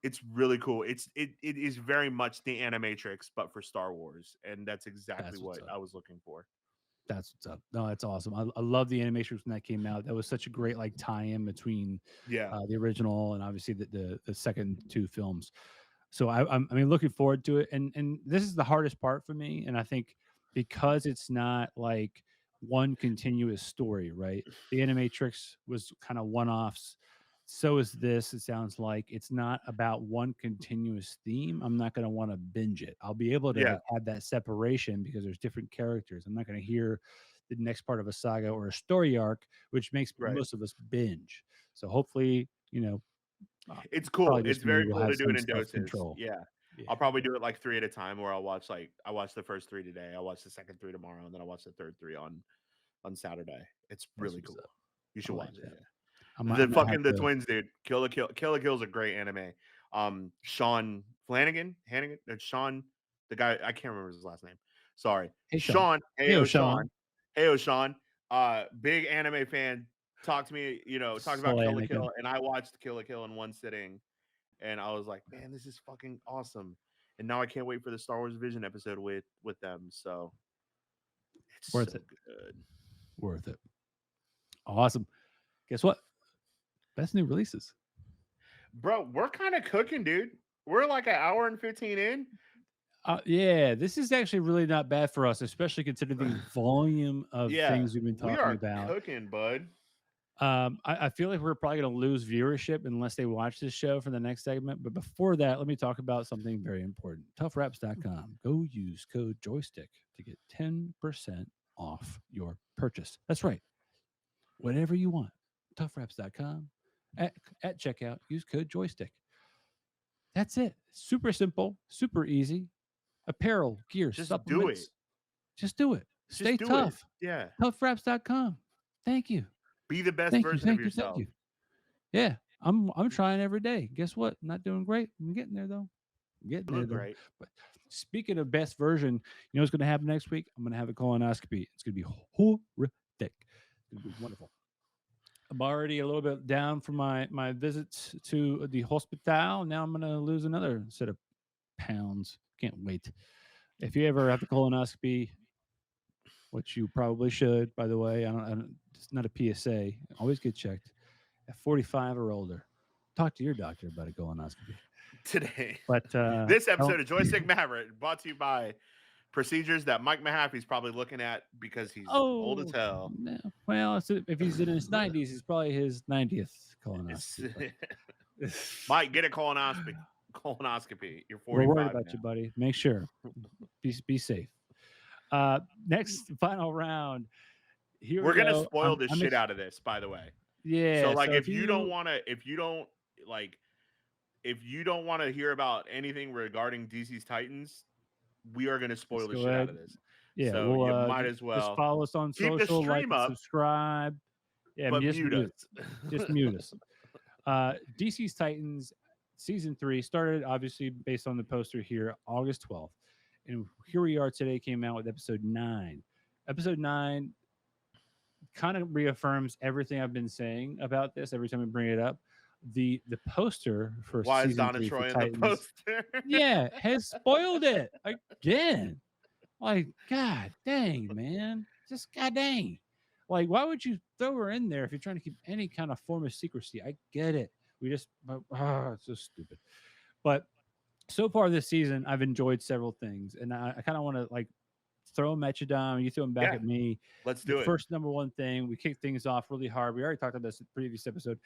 It's really cool. It is very much the Animatrix, but for Star Wars, and that's exactly That's what's what up. I was looking for. That's what's up. No, that's awesome. I love the animation when that came out. That was such a great like tie-in between Yeah, the original and obviously the second two films. So I mean looking forward to it. And this is the hardest part for me. And I think because it's not like one continuous story, right? The Animatrix was kind of one-offs. so is this. It sounds like it's not about one continuous theme. I'm not going to want to binge it. I'll be able to Yeah, like have that separation because there's different characters. I'm not going to hear the next part of a saga or a story arc, which makes right. most of us binge. So hopefully, It's cool. probably It's just me. very We'll cool have to do it some in self doses. control. Yeah. Yeah, I'll probably yeah. do it like 3 at a time where I watch the first 3 today. I watch the second 3 tomorrow, and then I watch the third 3 on Saturday. It's That's really what's cool. up. You I should like watch it. that. Yeah. I The might have fucking the to. twins, dude. Kill la Kill is a great anime. Sean Flanagan, Hannigan, Sean, the guy I can't remember his last name. Sorry, Hey, Sean. Sean. Hey, Heyo, Sean. Sean. Heyo, Sean. Big anime fan. Talked to me, talked about Slay Kill la Anakin. Kill, and I watched Kill la Kill in one sitting, and I was like, man, this is fucking awesome. And now I can't wait for the Star Wars Vision episode with them. So it's so Worth it. good. Worth it. Awesome. Guess what? Best new releases. Bro, we're kind of cooking, dude. We're like an hour and 15 in. Yeah, this is actually really not bad for us, especially considering the volume of Yeah, things we've been we talking are about. cooking, bud. I feel like we're probably going to lose viewership unless they watch this show for the next segment. But before that, let me talk about something very important. ToughWraps.com. Go use code joystick to get 10% off your purchase. That's right. Whatever you want. ToughWraps.com. At checkout, use code joystick. That's it. Super simple, super easy. Apparel, gear, Just do it. supplements. Just do it. Stay Just do it. tough. Yeah. Toughwraps.com. Thank you. Be the best Thank you. version of Thank you. Thank yourself. you. Yeah. I'm trying every day. Guess what? Not doing great. I'm getting there though. I'm getting You there look though. great. But speaking of best version, you know what's gonna happen next week? I'm gonna have a colonoscopy. It's gonna be horrific. It's gonna be wonderful. I'm already a little bit down from my visits to the hospital. Now I'm gonna lose another set of pounds. Can't wait. If you ever have the colonoscopy, which you probably should, by the way, I don't it's not a PSA. Always get checked at 45 or older. Talk to your doctor about a colonoscopy. Today. But This don't. episode of Joystick Maverick brought to you by procedures that Mike Mahaffey's probably looking at because he's old as Oh hell. no. Well, if he's in his 90s, it's probably his 90th colonoscopy. Mike, get a colonoscopy. Colonoscopy. You're We're worried 45 about now. you, buddy. Make sure. Be safe. Next final round. Here We're we gonna go. spoil the shit out of this, by the way. Yeah. So like So if you don't like if you don't want to hear about anything regarding DC's Titans, we are gonna spoil the go shit out ahead. of this. Yeah, So we'll you might just as well follow us on keep the social, like stream and up, subscribe. Yeah, but just mute mute us. just mute us. DC's Titans season 3 started obviously based on the poster here, August 12th, and here we are today. Came out with episode 9. Episode 9 kind of reaffirms everything I've been saying about this every time I bring it up. The poster for Why is season Donna 3 for Troy in the Titans, poster? yeah, has spoiled it again. Like, god dang, man. Just god dang. Like, why would you throw her in there if you're trying to keep any kind of form of secrecy? I get it. It's so stupid. But so far this season, I've enjoyed several things, and I kind of want to like throw them at you, Dom. You throw them back Yeah, at me. let's The do it. first number one thing, we kicked things off really hard. We already talked about this in the previous episode.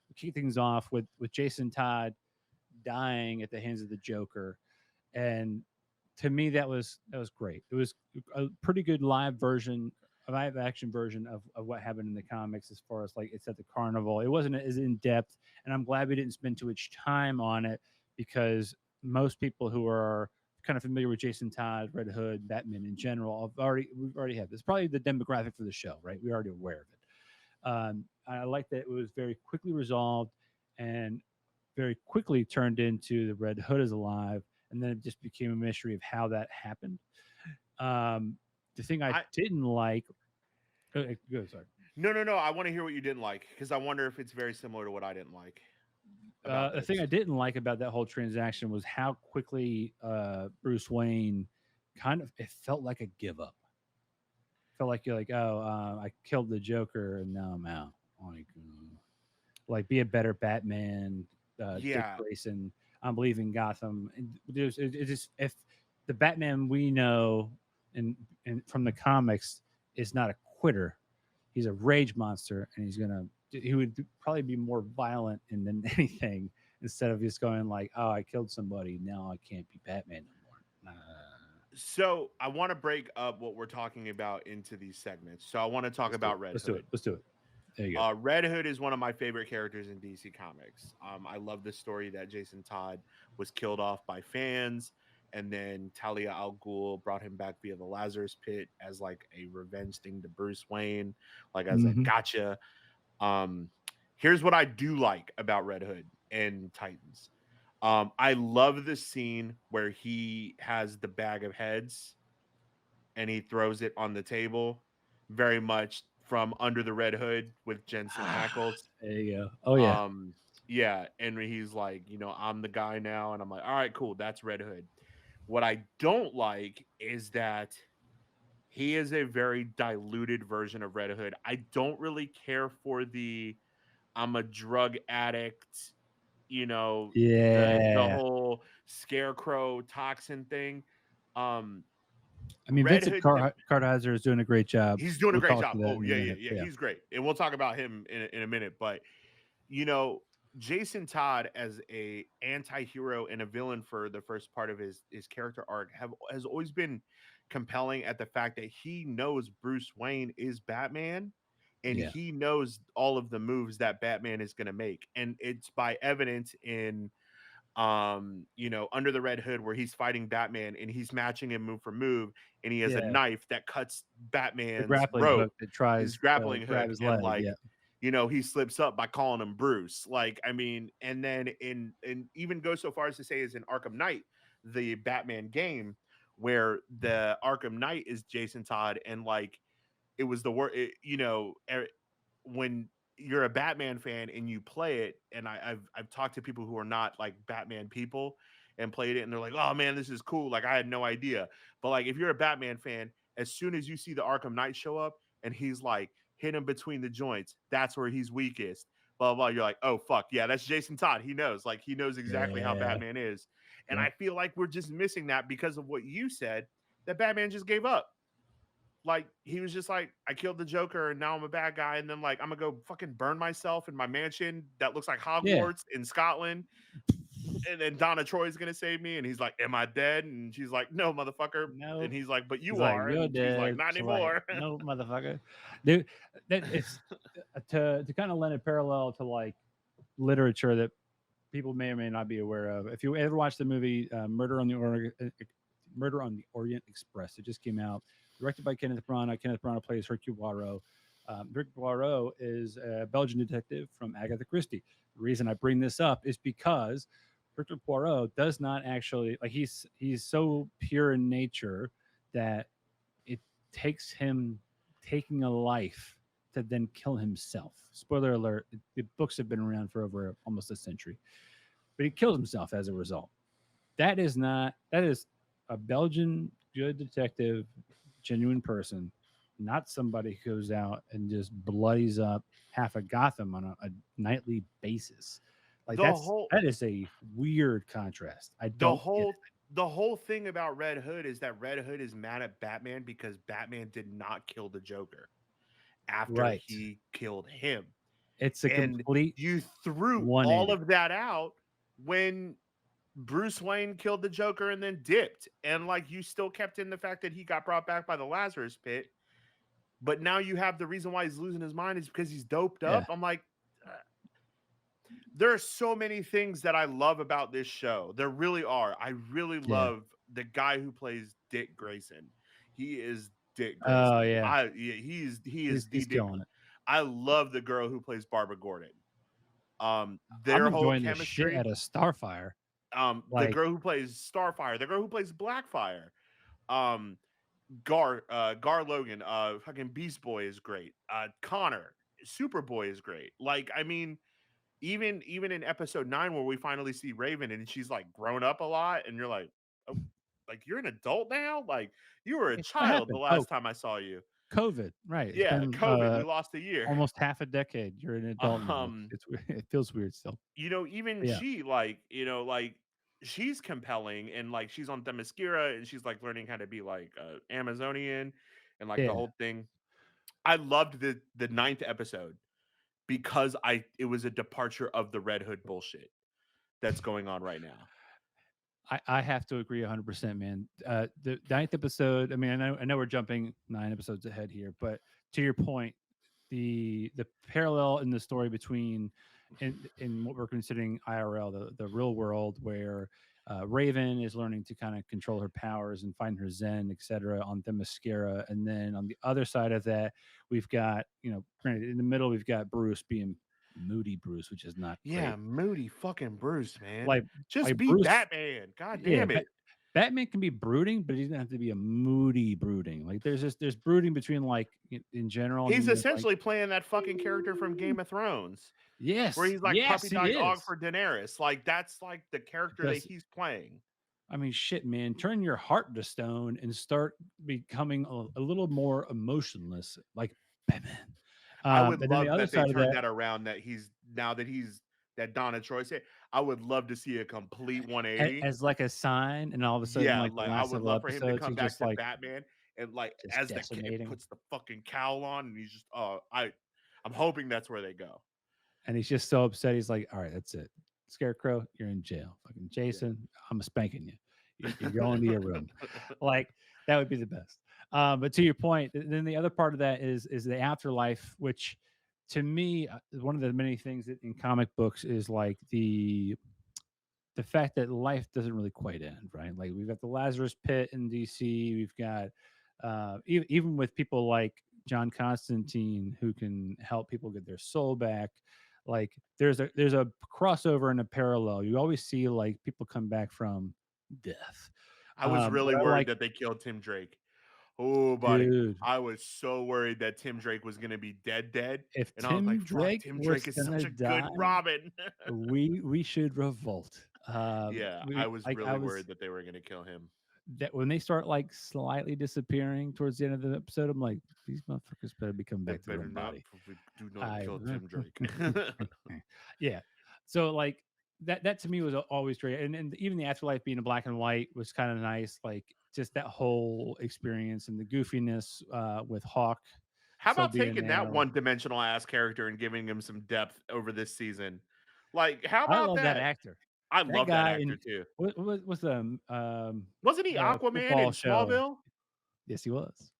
We kicked things off with Jason Todd dying at the hands of the Joker, and to me that was great. It was a pretty good live action version of what happened in the comics, as far as like it's at the carnival. It wasn't as in depth, and I'm glad we didn't spend too much time on it, because most people who are kind of familiar with Jason Todd, Red Hood, Batman in general, we've already had this. Probably the demographic for the show, right? We're already aware of it. I like that it was very quickly resolved and very quickly turned into the Red Hood is alive, and then it just became a mystery of how that happened. The thing I didn't like. Go, sorry. No. I want to hear what you didn't like, because I wonder if it's very similar to what I didn't like. The thing I didn't like about that whole transaction was how quickly Bruce Wayne it felt like a give up. Felt like you're like, oh, I killed the Joker and now I'm out. Like be a better Batman. Dick Grayson. I'm leaving Gotham. And it just, if the Batman we know and from the comics is not a quitter, he's a rage monster, and he's gonna he would probably be more violent in than anything instead of just going like, "Oh, I killed somebody. Now I can't be Batman no more." So I want to break up what we're talking about into these segments. So I want to talk Let's do it. about Red Let's do it. Hood. Let's do it. There you go. Red Hood is one of my favorite characters in DC Comics. I love the story that Jason Todd was killed off by fans, and then Talia al Ghul brought him back via the Lazarus Pit as like a revenge thing to Bruce Wayne, like as a Hmm. gotcha. Um, Here's what I do like about Red Hood and Titans. I love the scene where he has the bag of heads and he throws it on the table, very much from Under the Red Hood with Jensen Ackles. There you go. Oh yeah. Um, yeah, and he's like, I'm the guy now, and I'm like, all right, cool, that's Red Hood. What I don't like is that he is a very diluted version of Red Hood. I don't really care for the I'm a drug addict, the Yeah. whole scarecrow toxin thing. Um, I mean, Red Vincent Hood to Kartheiser is doing a great job. He's doing a We'll great talk job. to that Oh in a yeah, yeah, minute. yeah. Yeah. He's great, and we'll talk about him in a minute. But you know, Jason Todd as a anti-hero and a villain for the first part of his character arc has always been compelling at the fact that he knows Bruce Wayne is Batman and Yeah. he knows all of the moves that Batman is going to make, and it's by evidence in Under the Red Hood where he's fighting Batman and he's matching him move for move, and he has a Yeah. knife that cuts The Batman's grappling rope, hook that his tries to grappling grab hook, his and leg. like Yeah. he slips up by calling him Bruce. Like, I mean, and then and even go so far as to say is in Arkham Knight, the Batman game, where the Arkham Knight is Jason Todd, and like it was the word, when you're a Batman fan and you play it, and I've talked to people who are not like Batman people and played it, and they're like, "Oh man, this is cool!" Like I had no idea. But like if you're a Batman fan, as soon as you see the Arkham Knight show up and he's like hit him between the joints, that's where he's weakest. Blah blah. You're like, oh fuck yeah, that's Jason Todd. He knows, like he knows exactly how Yeah. Batman is, and Yeah. I feel like we're just missing that because of what you said. That Batman just gave up. Like he was just like, I killed the Joker and now I'm a bad guy, and then like I'm gonna go fucking burn myself in my mansion that looks like Yeah. Hogwarts in Scotland, and then Donna Troy's gonna save me, and he's like, am I dead? And she's like, no, motherfucker. No. And he's like, but He's you like, are. "You're And she's like, dead." not She's like, anymore. "No, motherfucker." Dude, that it's to kind of lend a parallel to like literature that people may or may not be aware of. If you ever watched the movie Murder on the Orient Express, it just came out, directed by Kenneth Branagh. Kenneth Branagh plays Hercule Poirot. Hercule Poirot is a Belgian detective from Agatha Christie. The reason I bring this up is because Hercule Poirot does not actually like he's so pure in nature that it takes him taking a life to then kill himself. Spoiler alert: the books have been around for over almost a century, but he kills himself as a result. That is a Belgian good detective, genuine person, not somebody who goes out and just bloodies up half of Gotham on a nightly basis. Like the whole that is a weird contrast. I the don't get it. whole the whole thing about Red Hood is that Red Hood is mad at Batman because Batman did not kill the Joker after Right. he killed him. It's a And complete you threw all 180. of that out when Bruce Wayne killed the Joker and then dipped. And like you still kept in the fact that he got brought back by the Lazarus Pit. But now you have the reason why he's losing his mind is because he's doped Yeah. up. I'm like, uh, there are so many things that I love about this show. There really are. I really Yeah. love the guy who plays Dick Grayson. He is Dick Oh Grayson. yeah. He is the He's Dick. killing it. I love the girl who plays Barbara Gordon. I'm Their whole enjoying the shit chemistry. out of Starfire. The Like, girl who plays Starfire, the girl who plays Blackfire, um, Gar Logan, fucking Beast Boy is great. Connor, Superboy is great. Like, I mean, even in episode 9 where we finally see Raven and she's like grown up a lot, and you're like, oh, like you're an adult now. Like you were a what child the happened? Oh, last time I saw you. COVID. Right. It's Yeah, been COVID. We lost a year. almost half a decade. You're an adult now. Um, It's it feels weird still. even But yeah. she, like, like she's compelling, and like she's on Themyscira and she's like learning how to be like Amazonian and like the Yeah. whole thing. I loved the ninth episode because it was a departure of the Red Hood bullshit that's going on right now. I have to agree 100%, man. The ninth episode. I mean, I know we're jumping 9 episodes ahead here, but to your point, the parallel in the story between in what we're considering IRL, the real world, where Raven is learning to kind of control her powers and find her zen, etc., on Themyscira, and then on the other side of that, we've got, granted, in the middle we've got Bruce being moody Bruce, which is not Yeah, great. moody fucking Bruce, man. Like Just be Bruce, Batman. God yeah, damn it. Batman can be brooding, but he doesn't have to be a moody brooding. Like there's brooding between like in general, and He's then there's like essentially playing that fucking character from Game of Thrones, where yes, he's like yes, puppy he dog Og is. for Daenerys. Like that's like the character that Because he's playing. I mean, shit, man, turn your heart to stone and start becoming a little more emotionless, like Batman. I would And then the love other that they side of turned that, that around. That he's that Donna Troy said. I would love to see a complete 180. as like a sign, and all of a sudden, Yeah, like the like I last would several love for him to episodes, come he's back just to like Batman and like just as the kid decimating, puts the fucking cowl on and he's just I'm hoping that's where they go. and he's just so upset. He's like, "All right, that's it, Scarecrow, you're in jail. Fucking Yeah. Jason, I'm spanking you. You're going to your room." Like that would be the best. But to your point, then the other part of that is the afterlife, which to me is one of the many things that in comic books is like the fact that life doesn't really quite end, right? Like we've got the Lazarus Pit in DC, we've got even with people like John Constantine who can help people get their soul back. Like there's a crossover and a parallel. You always see like people come back from death. I was really What I worried like, that they killed Tim Drake. Oh, buddy. dude, I was so worried that Tim Drake was going to be dead. if And I was like, Tim fuck, Drake Tim Drake was is such gonna a good die, Robin. we should revolt. Yeah, I We was like I really was worried that they were going to kill him. that when they start like slightly disappearing towards the end of the episode, I'm like, these motherfuckers better be coming They back to their better own not. body. We do not I kill Tim Drake. yeah. So like that to me was always great, and even the afterlife being in black and white was kind of nice. Like just that whole experience and the goofiness with Hawk How still about being taking that there. Like one-dimensional ass character and giving him some depth over this season? Like, how I about love that that? actor. I That love that guy actor in too. what's Wasn't he the Aquaman football in show? Smallville? Yes, he was.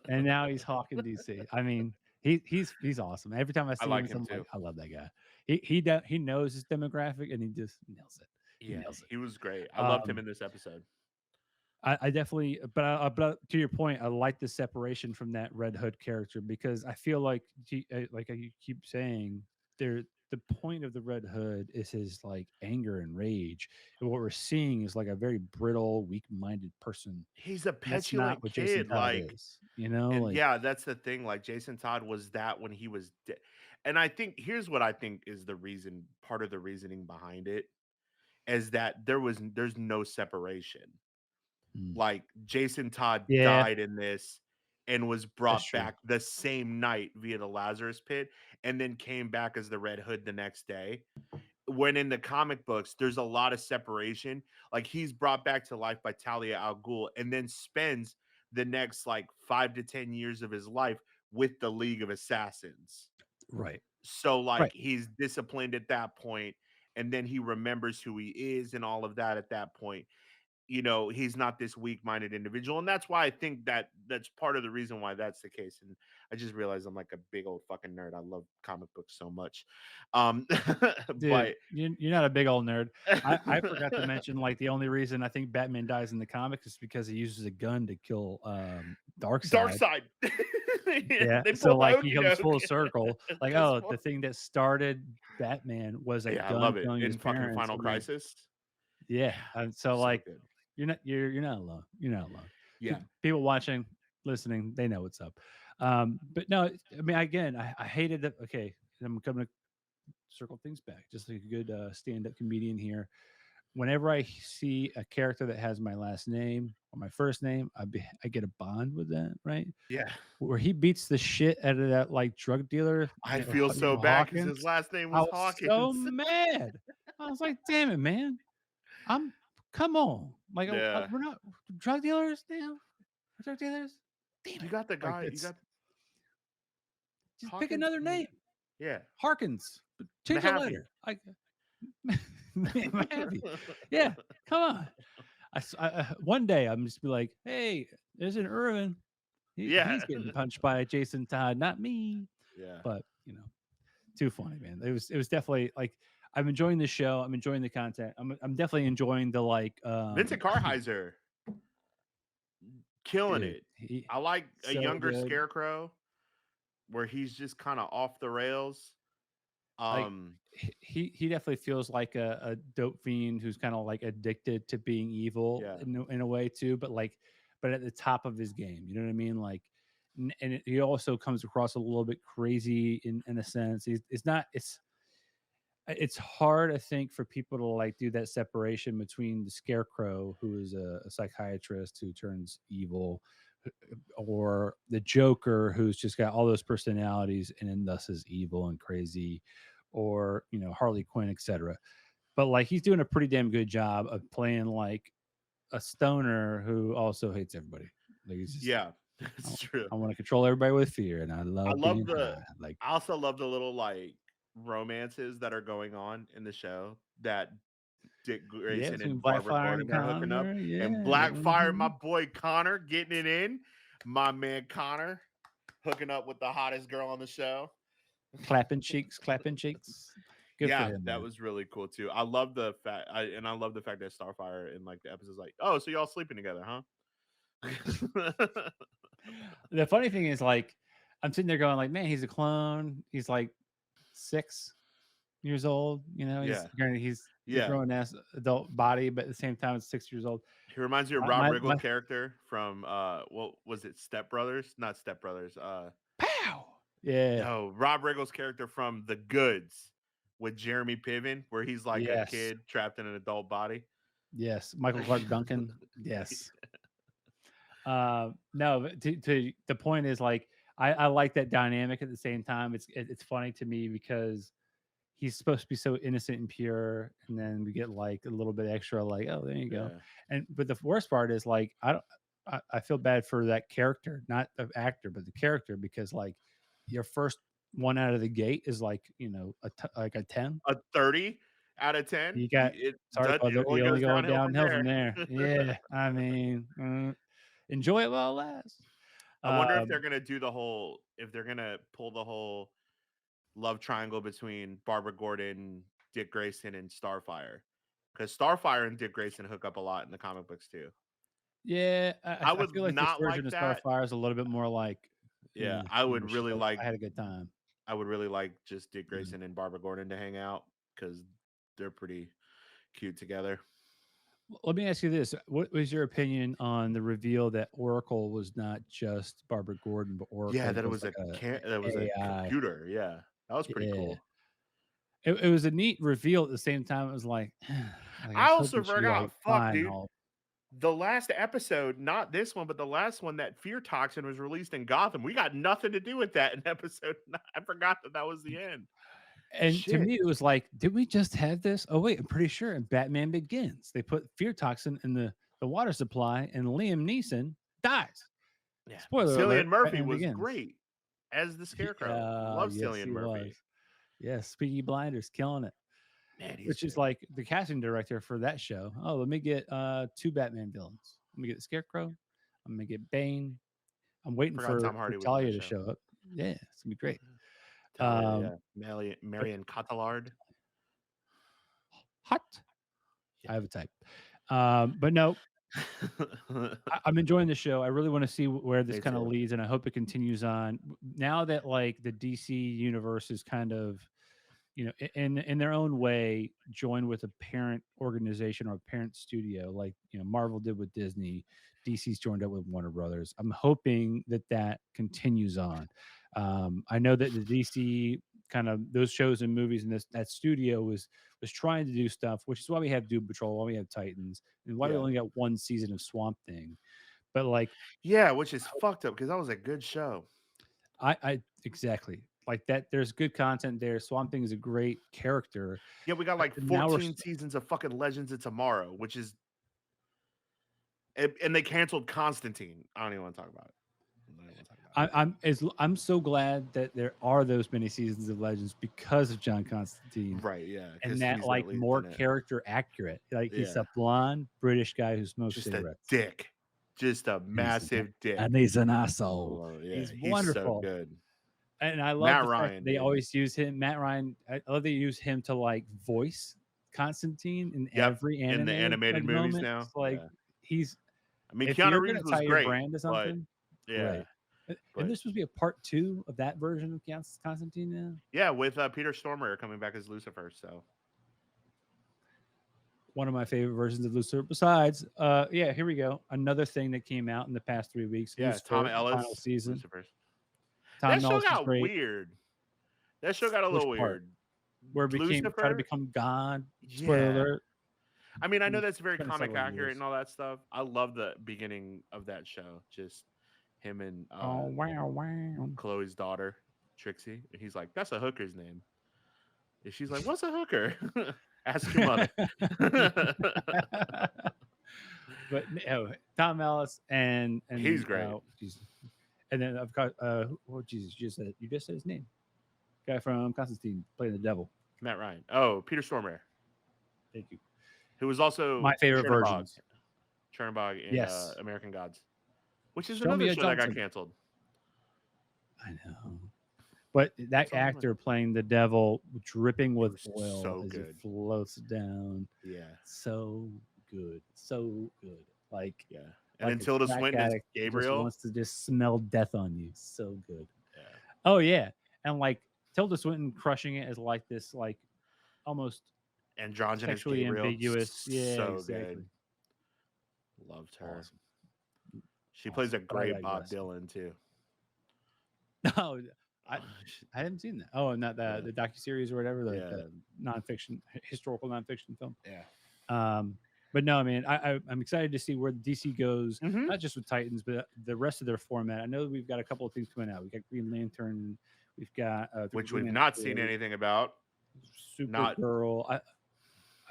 And now he's hawking DC. I mean, he's awesome. Every time I I see him, like him I'm like, too. I love that guy. He knows his demographic and he just nails it. He Yeah, nails he was great. it. I loved him in this episode. I definitely, but to your point, I like the separation from that Red Hood character because I feel like like I keep saying, there the point of the Red Hood is his like anger and rage, and what we're seeing is like a very brittle, weak-minded person. He's a And that's not petulant what Jason kid, Todd like, is. You know, and like yeah, that's the thing. Like Jason Todd was that when he was dead. And I think here's what I think is the reason, part of the reasoning behind it is that there's no separation. mm, Like Jason Todd yeah, died in this and was that's brought true. back the same night via the Lazarus Pit and then came back as the Red Hood the next day. When in the comic books, there's a lot of separation. Like he's brought back to life by Talia al Ghul and then spends the next like 5 to 10 years of his life with the League of Assassins. Right, So like right. he's disciplined at that point, and then he remembers who he is and all of that at that point. He's not this weak-minded individual, and that's why I think that that's part of the reason why that's the case. And I just realized I'm like a big old fucking nerd. I love comic books so much. Dude, But you're not a big old nerd. I forgot to mention like the only reason I think Batman dies in the comics is because he uses a gun to kill Dark Darkseid. Side. Yeah, They so pulled the like he okey comes doke. full circle. Like, oh, the thing that started Batman was a Yeah, I gun love it killing his in fucking parents, Final and then Crisis. yeah, Yeah, and so so like good. you're not alone. You're not alone. Yeah, People watching, listening, they know what's up. But no, I mean, again, I hated it. Okay, I'm going to circle things back, just like a good stand-up comedian here. Whenever I see a character that has my last name or my first name, I get a bond with that, right? yeah. Where he beats the shit out of that like drug dealer, I feel so bad because his Hawkins. last name I was was so Hawkins. mad. I was like, damn it, man. I'm come on. Like Yeah, we're not drug dealers now. We're drug dealers. Damn you it. got the Like guy. You it's got just pick Hawkins. another name. Yeah, Harkens, I'm change the happy. letter. I'm happy. Yeah, come on. One day I'm just be like, hey, there's an Irvin. Yeah, He's getting punched by Jason Todd, not me. yeah. But too funny, man. It was definitely like I'm enjoying the show. I'm enjoying the content. I'm definitely enjoying the like Vincent Kartheiser killing dude. it. He I like a so younger good. Scarecrow where he's just kind of off the rails. Like Um, he definitely feels like a dope fiend who's kind of like addicted to being evil yeah, in a way too, but at the top of his game. You know what I mean? Like, he also comes across a little bit crazy in a sense. It's not it's hard, I think, for people to like do that separation between the Scarecrow, who is a psychiatrist who turns evil, or the Joker, who's just got all those personalities and then thus is evil and crazy, or Harley Quinn, etc. But like he's doing a pretty damn good job of playing like a stoner who also hates everybody. Like he's just yeah, I, it's true. I want to control everybody with fear, and I I love love being the. high. Like I also love the little like romances that are going on in the show that Dick yeah, Grayson between and Barbara Blackfire and Gordon are hooking up, Connor, and yeah. Blackfire, my boy Connor, getting it in. My man Connor hooking up with the hottest girl on the show. Clapping cheeks, clapping cheeks. Good for Yeah, him, that man. was really cool too. I love the fact, I love the fact that Starfire in like the episodes like, oh, so y'all sleeping together, huh? The funny thing is, like, I'm sitting there going, like, man, he's a clone. He's like 6 years old. Yeah, He's a yeah. grown ass adult body, but at the same time, it's 6 years old. He reminds me of My, Rob my, Riggle's my character from what was it, Step Brothers? Not Step Brothers. pow. Yeah. No, Rob Riggle's character from The Goods with Jeremy Piven, where he's like a Yes. kid trapped in an adult body. Yes. Michael Clark Duncan. Yes. No, but to the point is like I like that dynamic. At the same time, it's funny to me because he's supposed to be so innocent and pure, and then we get like a little bit extra, like, oh, there you go. Yeah. And but the worst part is like I feel bad for that character, not the actor, but the character, because like your first one out of the gate is like like a 10. A 30 out of 10. You got It only you're only goes going downhill from downhill from there. there. Yeah, I mean, enjoy it while it lasts. I wonder if Um, they're gonna do the whole, if they're gonna pull the whole love triangle between Barbara Gordon, Dick Grayson, and Starfire. Because Starfire and Dick Grayson hook up a lot in the comic books too. yeah, I I would feel like this not version like of that. Starfire is a little bit more like, Yeah, I would really show. like I had a good time. just Dick Mm. Grayson and Barbara Gordon to hang out because they're pretty cute together. Let me ask you this: what was your opinion on the reveal that Oracle was not just Barbara Gordon, but Yeah, Oracle that it was was like that a was a AI? computer. Yeah, that was pretty Yeah, cool. it was a neat reveal. At the same time, it was like I I was also hoping she'd be like forgot, fuck, fine. dude. The last episode, not this one, but the last one, that fear toxin was released in Gotham. We got nothing to do with that in episode 9. I forgot that that was the end. And to Shit. me, it was like, did we just have this? Oh wait, I'm pretty sure in Batman Begins they put fear toxin in the water supply, and Liam Neeson dies. Yeah. Spoiler Cillian alert: Murphy Batman was Begins. great as the Scarecrow. Love Yes, Cillian he Murphy. was. Yes, Peaky Blinders, killing it. Man, he's Which is good. like the casting director for that show. Oh, let me get 2 Batman villains. Let me get the Scarecrow. I'm gonna get Bane. I'm waiting Forgot for Tom Hardy was in Talia that to show. show up. Yeah, it's gonna be great. Talia, Um, yeah. but Marion Cotillard. hot. Yeah. I have a type. But no, I'm enjoying the show. I really want to see where this Me kind of too. leads, and I hope it continues on. Now that like the DC universe is kind of, in their own way, joined with a parent organization or a parent studio, like Marvel did with Disney. DC's joined up with Warner Brothers. I'm hoping that that continues on. I know that the DC kind of those shows and movies and that studio was trying to do stuff, which is why we have Doom Patrol, why we have Titans, and why we Yeah. only got one season of Swamp Thing. But like, Yeah, which is fucked up because that was a good show. I exactly like that. There's good content there. Swamp Thing is a great character. Yeah, we got like Now we're 14 seasons of fucking Legends of Tomorrow, which is, and they canceled Constantine. I don't even want to talk about it. I'm so glad that there are those many seasons of Legends because of John Constantine, Right, yeah, and because that he's like at least more in it. character accurate. Like he's Yeah, a blonde British guy who smokes just a cigarettes. dick, just a He's massive dick. and he's an I asshole. love it. Yeah, He's he's so wonderful. good. And I love Matt the fact Ryan, that they dude. always use him. Matt Ryan, I love they use him to like voice Constantine in Yep, every in the anime animated like movies moment. now. It's like Yeah, he's I mean if Keanu you're Reeves gonna was tie your great, brand to but something, yeah, great. And but there's supposed to be a part 2 of that version of Constantine now. yeah, with Peter Stormare coming back as Lucifer. So One of my favorite versions of Lucifer. Besides, yeah, here we go. Another thing that came out in the past 3 weeks. yeah, Tom Lucifer, the final Ellis, season. Lucifer. That Tom show Ellis is got great. weird. That show got a Which little part? weird. Where it became try to Lucifer, become God. Spoiler yeah. alert. I mean, I know It's that's very been comic several accurate years. and all that stuff. I love the beginning of that show. Just him and Oh wow, wow. Chloe's daughter, Trixie. And he's like, "That's a hooker's name." And she's like, "What's a hooker?" Ask your mother. But oh, Tom Ellis He's great. Jesus. And then I've got oh Jesus, you just said his name. Guy from Constantine playing the devil. Matt Ryan. Oh, Peter Stormare, Thank you. who was also My favorite Chernobog, versions. Chernobog in Yes. American Gods, which is Show me another a show that got Johnson. canceled. I know. But that That's all I'm actor playing the devil, dripping with was oil so as good. it floats down, Yeah, so good, so good. yeah. And Like then a Tilda crack Swinton is addict who just Gabriel. wants to just smell death on you. So good. Yeah, Oh yeah, and like Tilda Swinton crushing it as like this, like almost androgynous sexually Gabriel. ambiguous. Yeah, So exactly. good. Loved her. Awesome. She plays a Awesome. But I great Bob digress. Dylan too. No, I I haven't seen that. Oh, not Yeah. the docu series or whatever, Yeah. the nonfiction, historical nonfiction film. Yeah. But no, man, I'm excited to see where DC goes, Mhm. not just with Titans, but the rest of their format. I know we've got a couple of things coming out. We got Green Lantern, we've got Which Green we've Lantern not seen 3, anything about. Not Supergirl.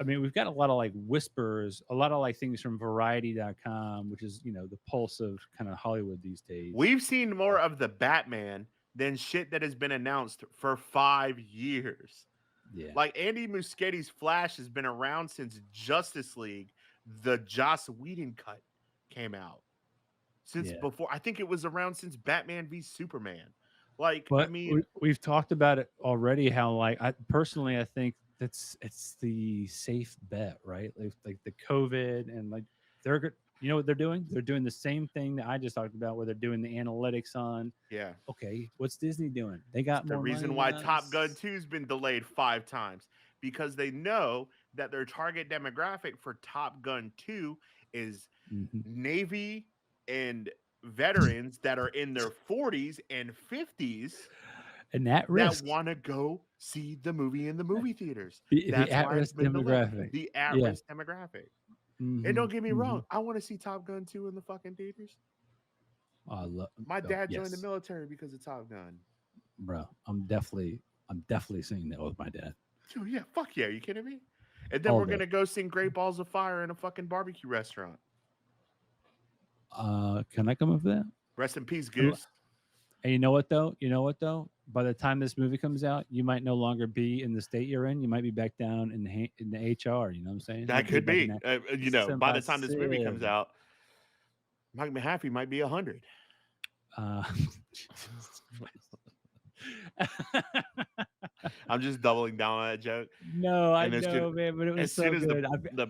I mean, we've got a lot of like whispers, a lot of like things from Variety.com, which is the pulse of kind of Hollywood these days. we've seen more of the Batman than shit that has been announced for 5 years. Yeah, Like Andy Muschietti's Flash has been around since Justice League, the Joss Whedon cut came out. Since yeah. before, I think it was around since Batman v Superman. Like, I But mean, we've talked about it already. How like I personally, I think it's the safe bet, right? Like the COVID and like they're good. You know what they're doing? They're doing the same thing that I just talked about, where they're doing the analytics on. yeah. Okay, what's Disney doing? They got The more money reason than why Top Gun us. 2's been delayed 5 times because they know that their target demographic for Top Gun 2 is Mhm. Navy and veterans that are in their 40s and 50s And that that risk, want to go see the movie in the movie theaters. the That's why it's at-risk been delayed. demographic. The Yeah. at-risk demographic. And Hmm. don't get me wrong, I want to see Top Gun 2 in the fucking theaters. I love. My dad joined the Yes, military because of Top Gun. bro. I'm definitely seeing that with my dad Dude, yeah, fuck yeah. Are you kidding me? And then all we're day. gonna go sing Great Balls of Fire in a fucking barbecue restaurant. Can I come up with that? Rest in peace, And Goose. And you know what though? By the time this movie comes out, you might no longer be in the state you're in. You might be back down in the HR. You know what I'm saying? That could back in be. that By the time this movie comes 7x7. out, Mike Mahaffey might be 100. Uh, I'm just doubling down on that joke. no, I And as know, soon man, but it was as, so soon as good. the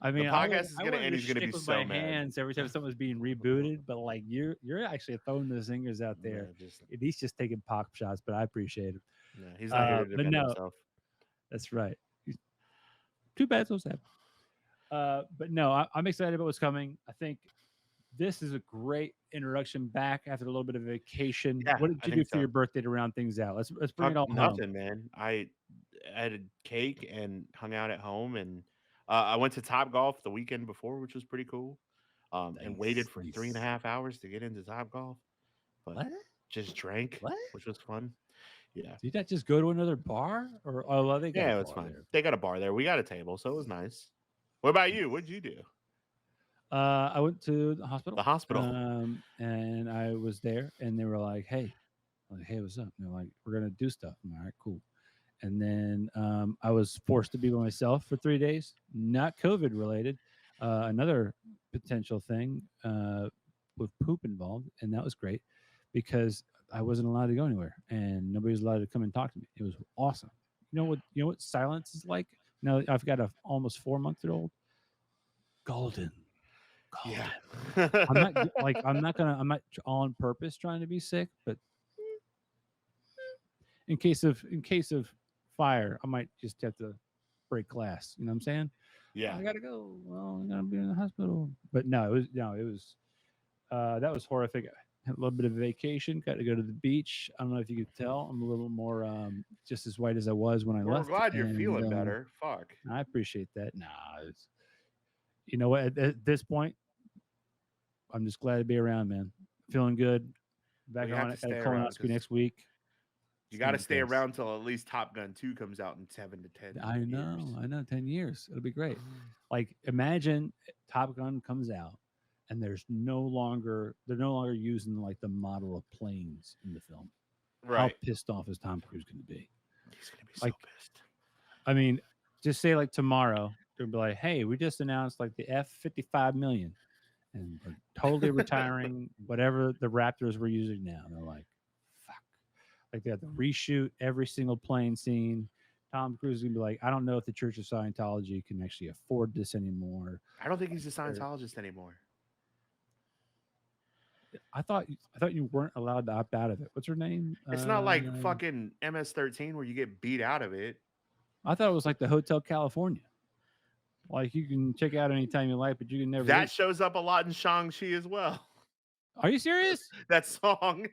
I mean, podcast is I gonna wanted end, to he's gonna shake be with so my mad. hands every time something was being rebooted, but like you're actually throwing the zingers out there. He's just taking pop shots, but I appreciate it. He's not here to But defend no, himself. that's right. Too bad, so sad. But no, I'm excited about what's coming. I think this is a great introduction back after a little bit of vacation. Yeah, What did I you do think for so. your birthday to round things out? Let's bring it all home. Nothing, man. I had a cake and hung out at home, and I went to Top Golf the weekend before, which was pretty cool. And waited for 3.5 hours to get into Top Golf, but What? just drank, What? which was fun. Yeah, Did you not just go to another bar, or well, they got yeah, a it's bar fine. there. They got a bar there. We got a table, so it was nice. What about you? What'd you do? I went to the hospital. The hospital. And I was there, and they were like, "Hey, what's up?" And they're like, "We're gonna do stuff." I'm like, "All right, cool." And then I was forced to be by myself for 3 days, not COVID related. Another potential thing with poop involved, and that was great because I wasn't allowed to go anywhere, and nobody was allowed to come and talk to me. It was awesome. You know what silence is like. Now I've got a almost 4 month old. Golden, golden. Yeah. I'm not on purpose trying to be sick, but in case of fire, I might just have to break glass. You know what I'm saying? Yeah. I gotta go. Well, I'm gonna be in the hospital. But it was that was horrific. I had a little bit of vacation. Got to go to the beach. I don't know if you could tell. I'm a little more just as white as I was when I Well, we're left. glad you're And feeling better. Fuck. I appreciate that. You know what? At this point, I'm just glad to be around, man. Feeling good. Back Well, you on have to it. Got a stay around colonoscopy because next week. you It's got gonna to be stay gross. around till at least Top Gun 2 comes out in 7 to 10 years. I know. 10 years. It'll be great. Like imagine Top Gun comes out and they're no longer using like the model of planes in the film. How Right. pissed off is Tom Cruise going to be? He's going to be so Like, pissed. I mean, just say like tomorrow they'll be like, "Hey, we just announced like the F-55 million, and we're totally retiring whatever the Raptors we're using now." And they're like, "Fuck!" Like they have to reshoot every single plane scene. Tom Cruise is gonna be like, "I don't know if the Church of Scientology can actually afford this anymore." I don't think he's a They're- Scientologist anymore. I thought you weren't allowed to opt out of it. What's her name? It's not like fucking MS-13 where you get beat out of it. I thought it was like the Hotel California. Like you can check out anytime you like, but you can never That leave. shows up a lot in Shang-Chi as well. Are you serious? That song.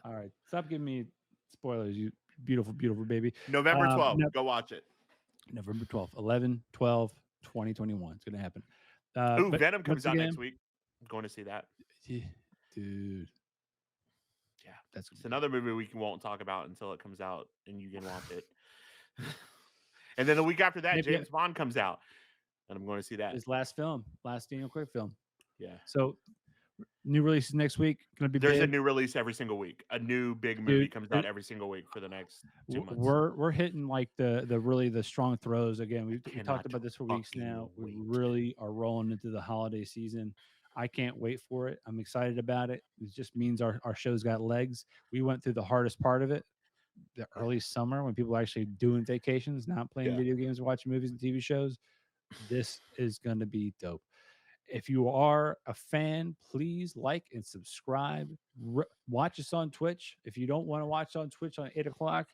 All right, stop giving me spoilers, you beautiful, beautiful baby. November 12th. No, Go watch it. November 12th, 11, 12, 2021. It's going to happen. Ooh, But Venom once comes out again, next week. I'm going to see that. yeah, dude, Yeah. that's It's another movie we won't talk about until it comes out and you can watch it. And then the week after that, Maybe James Bond comes out. And I'm going to see that. his last Daniel Craig film. Yeah. So new releases next week. Going to be There's big. a new release every single week. A new big movie comes out every single week for the next 2 months. We're hitting like the really the strong throws again. We talked about this for weeks now. We really are rolling into the holiday season. I can't wait for it. I'm excited about it. It just means our show's got legs. We went through the hardest part of it, the early summer when people are actually doing vacations, not playing video games, watching movies and TV shows. This is going to be dope. If you are a fan, please like and subscribe. Watch us on Twitch. If you don't want to watch on Twitch on 8 o'clock,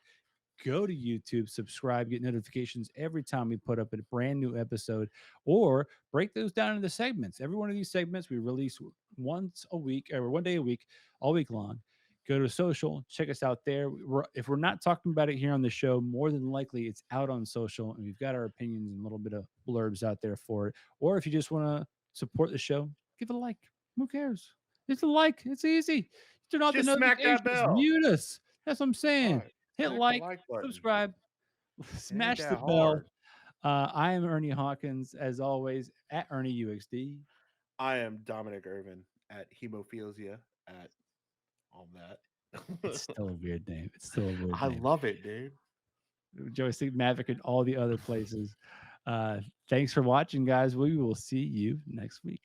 go to YouTube, subscribe, get notifications every time we put up a brand new episode, or break those down into segments. Every one of these segments we release once a week or one day a week, all week long. Go to social, check us out there. If we're not talking about it here on the show, more than likely it's out on social, and we've got our opinions and a little bit of blurbs out there for it. Or if you just want to support the show, give it a like. Who cares? It's a like. It's easy. Turn off the Just smack that notifications. bell. Mute us. That's what I'm saying. Right. Hit Smack like, the like button. subscribe, smash the bell. I am Ernie Hawkins, as always, at Ernie UXD. I am Dominic Irvin at Hemophilia at all that. It's still a weird name. It's still a weird I name. love it, dude. Joystick Maverick and all the other places. Thanks for watching, guys. We will see you next week.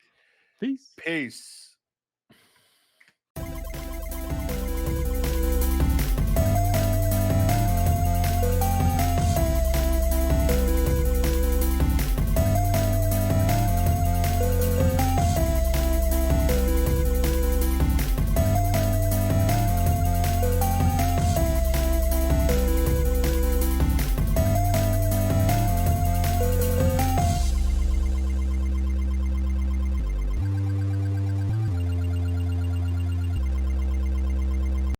Peace. Peace.